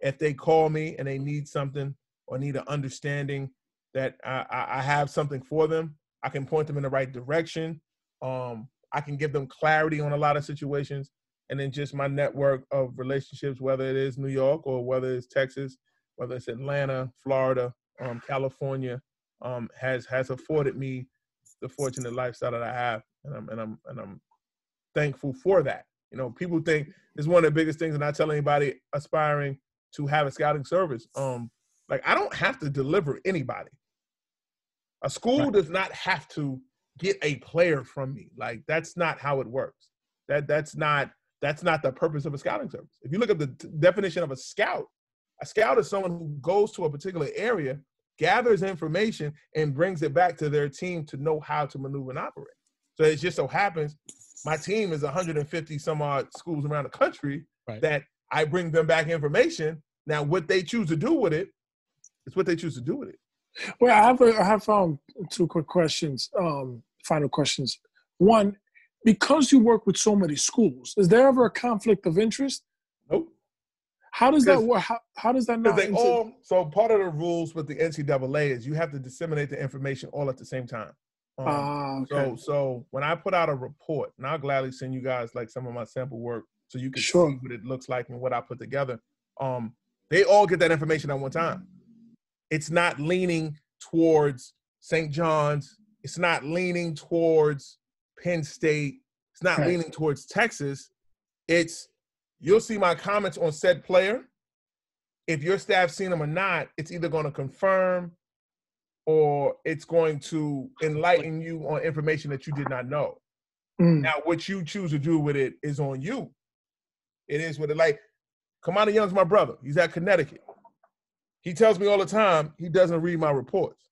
if they call me and they need something or need an understanding, that I have something for them. I can point them in the right direction. I can give them clarity on a lot of situations, and then just my network of relationships, whether it is New York or whether it's Texas, whether it's Atlanta, Florida, California, has afforded me the fortunate lifestyle that I have, and I'm thankful for that. You know, people think it's one of the biggest things, and I tell anybody aspiring to have a scouting service, like, I don't have to deliver anybody. A school does not have to get a player from me. Like, that's not how it works. That's not the purpose of a scouting service. If you look at the definition of a scout is someone who goes to a particular area, gathers information, and brings it back to their team to know how to maneuver and operate. So it just so happens my team is 150 some odd schools around the country that I bring them back information. Now, what they choose to do with it is what they choose to do with it. Well, I have two quick questions, final questions. One, because you work with so many schools, is there ever a conflict of interest? Nope. How does that work? How does that not? So part of the rules with the NCAA is you have to disseminate the information all at the same time. Okay. So when I put out a report, and I'll gladly send you guys like some of my sample work so you can see what it looks like and what I put together. They all get that information at one time. It's not leaning towards St. John's. It's not leaning towards Penn State. It's not leaning towards Texas. You'll see my comments on said player. If your staff's seen them or not, it's either going to confirm or it's going to enlighten you on information that you did not know. Now, what you choose to do with it is on you. It is what it like. Kamani Young's my brother. He's at Connecticut. He tells me all the time he doesn't read my reports.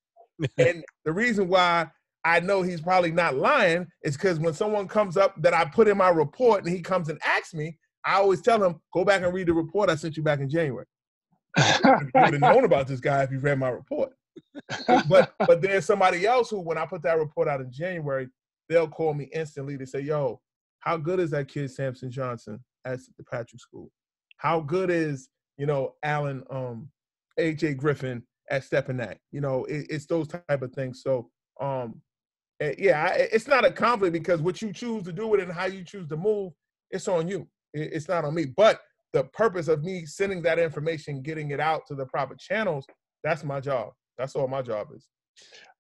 And the reason why I know he's probably not lying is because when someone comes up that I put in my report and he comes and asks me, I always tell him, go back and read the report I sent you back in January. You would have known about this guy if you read my report. But there's somebody else who, when I put that report out in January, they'll call me instantly to say, yo, how good is that kid Samson Johnson at the Patrick School? How good is, Alan A.J. Griffin at Stepinac? It's those type of things. So, it's not a conflict because what you choose to do with it and how you choose to move, it's on you. It's not on me. But the purpose of me sending that information, getting it out to the proper channels, that's my job. That's all my job is.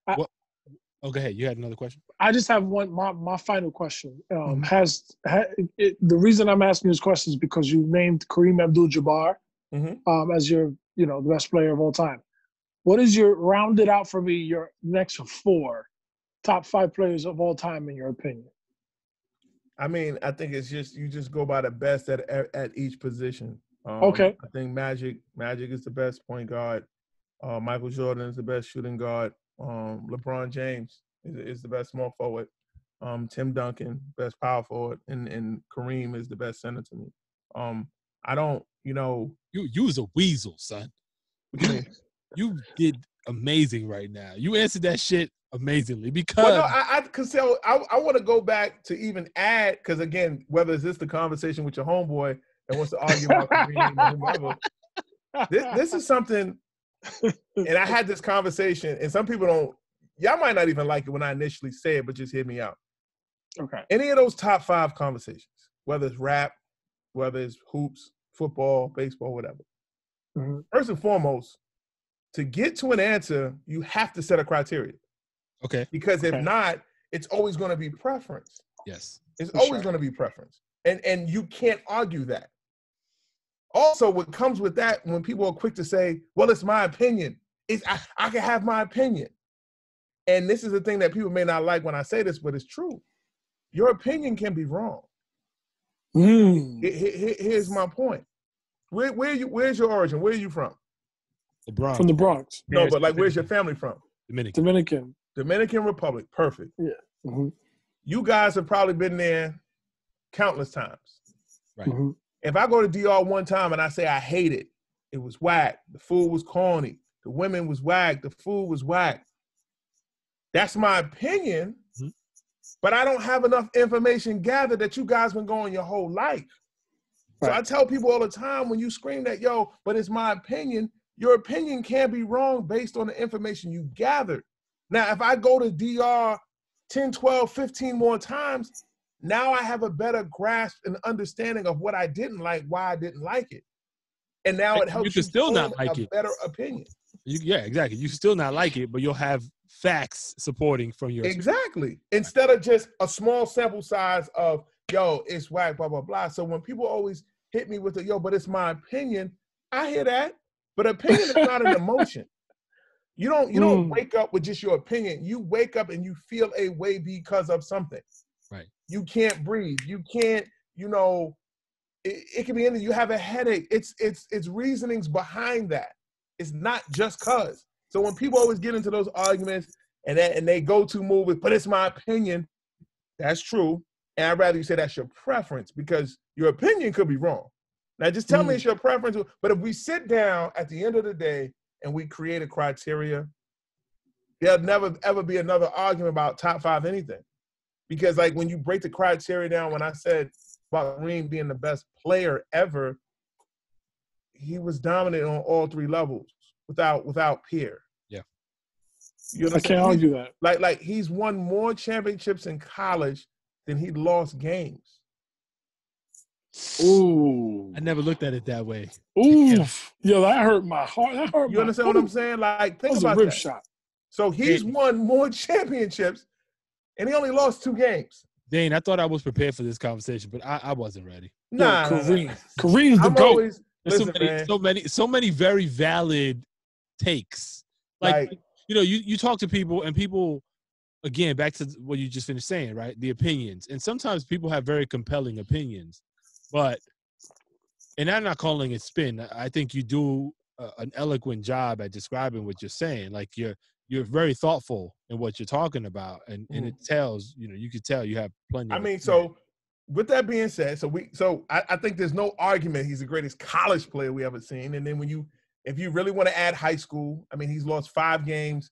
Go ahead. You had another question? I just have one. My final question. The reason I'm asking this question is because you named Kareem Abdul-Jabbar as your, the best player of all time. What is rounded out for me, your next 4 top 5 players of all time in your opinion? I mean, I think it's just you just go by the best at each position. Okay. I think Magic is the best point guard. Michael Jordan is the best shooting guard. LeBron James is the best small forward. Tim Duncan, best power forward, and Kareem is the best center to me. I don't, You was a weasel, son. You did amazing right now. You answered that shit amazingly because. Well, no, I want to go back to even add, because again, whether it's the conversation with your homeboy that wants to argue about Kareem or whomever, this is something. And I had this conversation, and some people y'all might not even like it when I initially say it, but just hear me out. Okay. Any of those top 5 conversations, whether it's rap, whether it's hoops, football, baseball, whatever. First and foremost, to get to an answer, you have to set a criteria. Okay. Because if not, it's always going to be preference. Yes. It's always going to be preference. And you can't argue that. Also, what comes with that, when people are quick to say, well, it's my opinion, is I can have my opinion. And this is the thing that people may not like when I say this, but it's true. Your opinion can be wrong. Here's my point. Where's your origin? Where are you from? The Bronx. From the Bronx. No, but like, where's your family from? Dominican Republic. Perfect. Yeah. You guys have probably been there countless times. Right. If I go to DR one time and I say I hate it, it was whack. The food was corny. The women was whack. The food was whack. That's my opinion, but I don't have enough information gathered that you guys been going your whole life. Right. So I tell people all the time, when you scream that, but it's my opinion, your opinion can be wrong based on the information you gathered. Now, if I go to DR 10, 12, 15 more times, now I have a better grasp and understanding of what I didn't like, why I didn't like it. And now it helps you still not like a better opinion. Yeah, exactly. You still not like it, but you'll have facts supporting from your Exactly. Instead of just a small sample size of, it's whack, blah, blah, blah. So when people always hit me with but it's my opinion, I hear that. But opinion is not an emotion. You don't wake up with just your opinion. You wake up and you feel a way because of something. Right. You can't breathe. You can't, it can be anything. You have a headache. It's reasonings behind that. It's not just cause. So when people always get into those arguments and they go to move it, but it's my opinion, That's true. And I'd rather you say that's your preference because your opinion could be wrong. Now, just tell me it's your preference. But if we sit down at the end of the day and we create a criteria, there'll never, ever be another argument about top 5 anything. Because, like, when you break the criteria down, when I said about Kareem being the best player ever, he was dominant on all 3 levels without peer. Yeah. You I can't argue that. Like he's won more championships in college than he lost games. Ooh. I never looked at it that way. Ooh. Yo, that hurt my heart. That hurt. You understand what I'm saying? Like, think that was about a rib that. shot. So he's won more championships, and he only lost 2 games. Dane, I thought I was prepared for this conversation, but I wasn't ready. Nah, Kareem's the GOAT. There's so many very valid takes. Like you know, you talk to people, and people, again, back to what you just finished saying, right? The opinions, and sometimes people have very compelling opinions, but, and I'm not calling it spin. I think you do an eloquent job at describing what you're saying. Like you're very thoughtful in what you're talking about, and it tells, you know, you could tell you have plenty. I mean, so with that being said, so I think there's no argument he's the greatest college player we ever seen. And then if you really want to add high school, I mean, he's lost 5 games.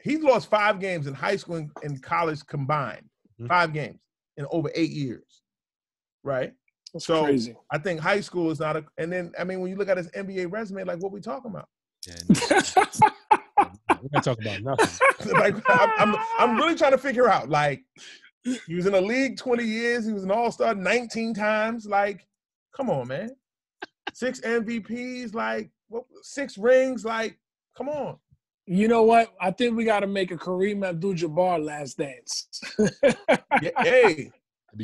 He's lost 5 games in high school and college combined. 5 games in over 8 years, right? That's crazy. I think high school is not and then, I mean, when you look at his NBA resume, like, what we talking about? Yeah, we're not talking about nothing. Like, I'm really trying to figure out, like, he was in the league 20 years. He was an all-star 19 times. Like, come on, man. 6 MVPs, like, 6 rings, like, come on. You know what? I think we got to make a Kareem Abdul-Jabbar last dance. Yeah,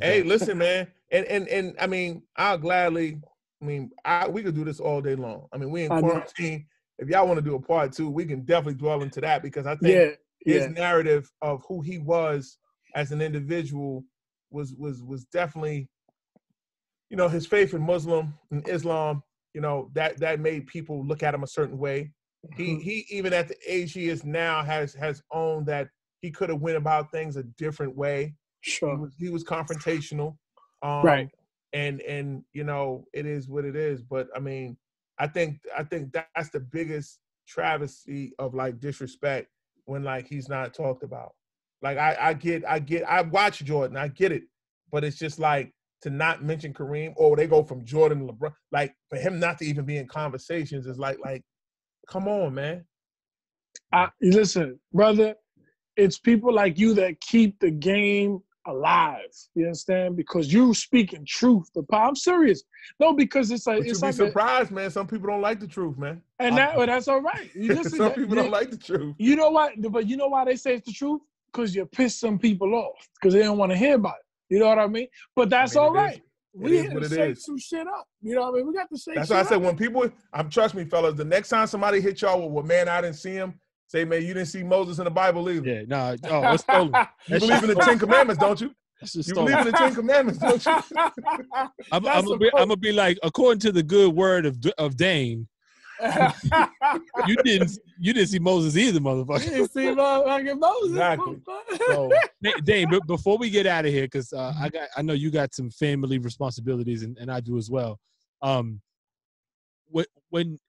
hey, listen, man. And I mean, I'll gladly, we could do this all day long. I mean, we in quarantine. If y'all want to do a part 2, we can definitely dwell into that, because I think his narrative of who he was as an individual was definitely, you know, his faith in Muslim and Islam, you know, that made people look at him a certain way. He even at the age he is now has owned that he could have went about things a different way. Sure. He was confrontational. Right. And you know, it is what it is. But I mean, I think that's the biggest travesty of, like, disrespect, when, like, he's not talked about. Like, I watch Jordan, I get it, but it's just like, to not mention Kareem, or they go from Jordan to LeBron, like, for him not to even be in conversations is like, come on, man. Listen, brother, it's people like you that keep the game alive. You understand? Because you speaking truth. I'm serious. No, because it's like, but you'd be surprised, man. Some people don't like the truth, man. And that's all right. Listen, some people don't like the truth. You know what? But you know why they say it's the truth? Because you piss some people off, because they don't want to hear about it. You know what I mean? But that's all right. We had to shake some shit up. You know what I mean? We got to shake. That's why I said, when people, trust me, fellas, the next time somebody hit y'all with, well, man, I didn't see him, say, man, you didn't see Moses in the Bible either. Yeah, no, it's stolen. You believe in the 10 Commandments, don't you? You believe in the 10 Commandments, don't you? I'm gonna be like, according to the good word of Dain, you didn't see Moses either, motherfucker. You didn't see motherfucking Moses. Exactly. So, Dain, but before we get out of here, because I know you got some family responsibilities, and I do as well. When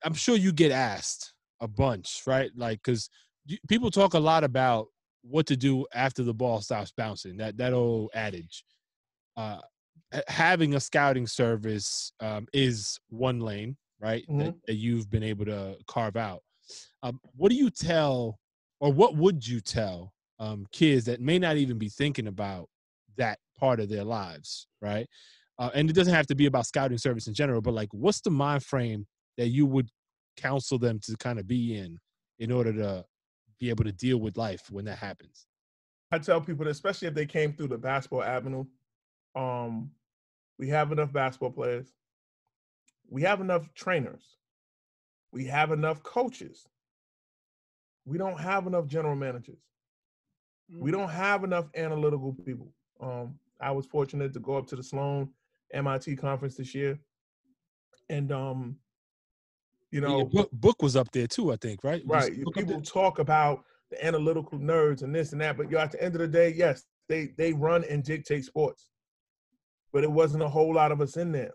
I'm sure you get asked a bunch, right? Like, because people talk a lot about what to do after the ball stops bouncing. That old adage. Having a scouting service is one lane, right? Mm-hmm. That you've been able to carve out. What do you tell, or what would you tell kids that may not even be thinking about that part of their lives, right? And it doesn't have to be about scouting service in general, but, like, what's the mind frame that you would counsel them to kind of be in order to be able to deal with life when that happens? I tell people that, especially if they came through the basketball avenue, we have enough basketball players. We have enough trainers. We have enough coaches. We don't have enough general managers. We don't have enough analytical people. I was fortunate to go up to the Sloan MIT conference this year. And, you know. Book was up there too, I think, right? Right. People talk about the analytical nerds and this and that, but at the end of the day, yes, they run and dictate sports. But it wasn't a whole lot of us in there.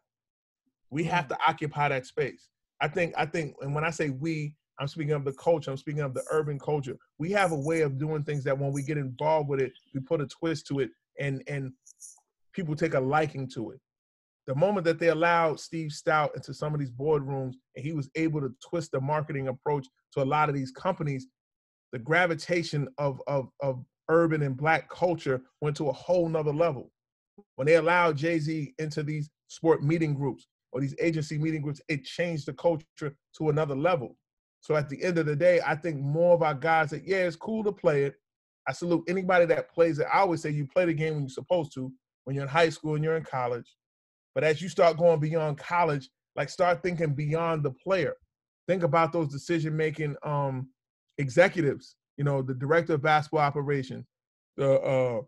We have to occupy that space. I think, and when I say we, I'm speaking of the culture. I'm speaking of the urban culture. We have a way of doing things that when we get involved with it, we put a twist to it, and people take a liking to it. The moment that they allowed Steve Stout into some of these boardrooms, and he was able to twist the marketing approach to a lot of these companies, the gravitation of urban and Black culture went to a whole nother level. When they allowed Jay-Z into these sport meeting groups or these agency meeting groups, it changed the culture to another level. So at the end of the day, I think more of our guys that, yeah, it's cool to play it. I salute anybody that plays it. I always say you play the game when you're supposed to, when you're in high school and you're in college. But as you start going beyond college, like start thinking beyond the player. Think about those decision-making executives, you know, the director of basketball operations, the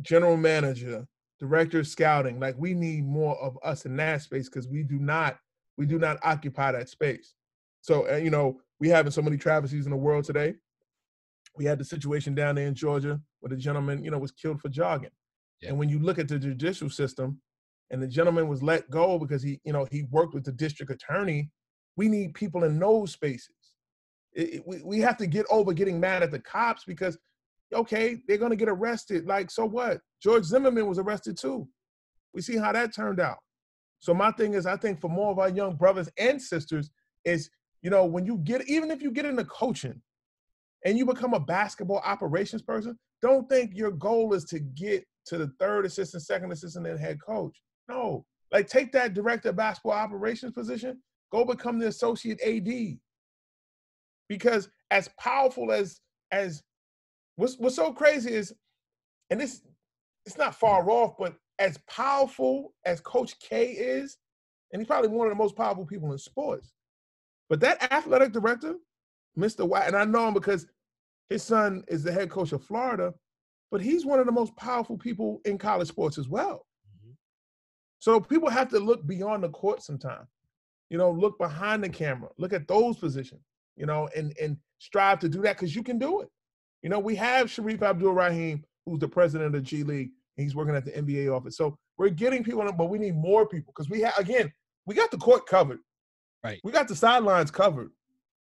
general manager, director of scouting. Like we need more of us in that space because we do not occupy that space. So, you know, we having so many travesties in the world today. We had the situation down there in Georgia where the gentleman, you know, was killed for jogging. Yeah. And when you look at the judicial system and the gentleman was let go because he, you know, he worked with the district attorney, we need people in those spaces. We have to get over getting mad at the cops because, okay, they're going to get arrested. Like, so what? George Zimmerman was arrested too. We see how that turned out. So my thing is, I think for more of our young brothers and sisters is, you know, when you get, even if you get into coaching and you become a basketball operations person, don't think your goal is to get to the third assistant, second assistant, and head coach. No, like take that director of basketball operations position, go become the associate AD. Because as powerful as what's so crazy is, and this, it's not far off, but as powerful as Coach K is, and he's probably one of the most powerful people in sports, but that athletic director, Mr. White, and I know him because his son is the head coach of Florida, but he's one of the most powerful people in college sports as well. Mm-hmm. So people have to look beyond the court sometimes, you know, look behind the camera, look at those positions, you know, and strive to do that because you can do it. You know, we have Sharif Abdul-Rahim, who's the president of the G League, and he's working at the NBA office. So we're getting people, but we need more people because we have, again, we got the court covered. Right. We got the sidelines covered.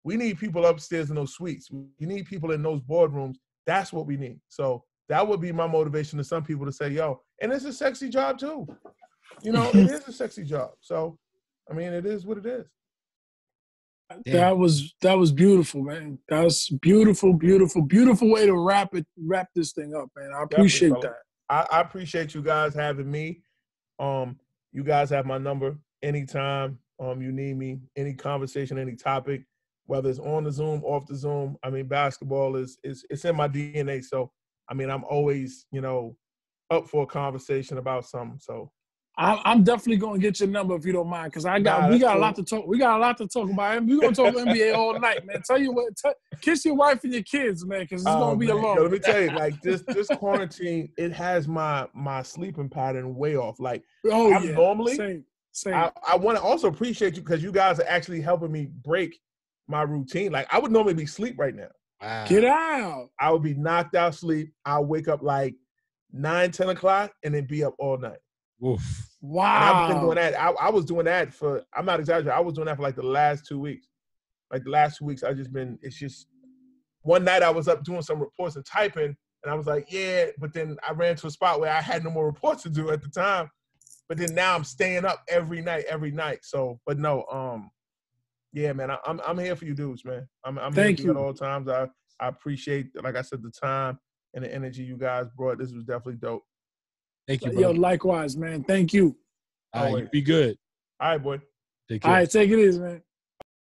We need people upstairs in those suites. We need people in those boardrooms. That's what we need. So that would be my motivation to some people to say, yo, and it's a sexy job too. You know, it is a sexy job. So, I mean, it is what it is. That was beautiful, man. That was beautiful, beautiful, beautiful way to wrap this thing up, man. I appreciate that. I appreciate you guys having me. You guys have my number anytime you need me, any conversation, any topic, whether it's on the Zoom, off the Zoom. I mean, basketball is it's in my DNA. So, I mean, I'm always, you know, up for a conversation about something. So I'm definitely gonna get your number if you don't mind, because we got a lot to talk. We got a lot to talk about. We're gonna talk NBA all night, man. Tell you what, kiss your wife and your kids, man, because it's gonna be alone. Yo, let me tell you, like this quarantine, it has my sleeping pattern way off. Like normally, same. I want to also appreciate you because you guys are actually helping me break my routine. Like I would normally be asleep right now. Wow. Get out. I would be knocked out sleep. I'll wake up like 9, 10 o'clock and then be up all night. Oof. Wow. And I've been doing that. I was doing that for, I'm not exaggerating, I was doing that for like the last 2 weeks. Like the last 2 weeks, it's just, one night I was up doing some reports and typing, and I was like, yeah, but then I ran to a spot where I had no more reports to do at the time. But then now I'm staying up every night. So, but no, yeah, man, I'm here for you dudes, man. I'm here for you at all times. I appreciate, like I said, the time and the energy you guys brought. This was definitely dope. Thank you, bro. Yo, likewise, man. Thank you. All right, you be good. All right, boy. Take care. All right, take it easy, man.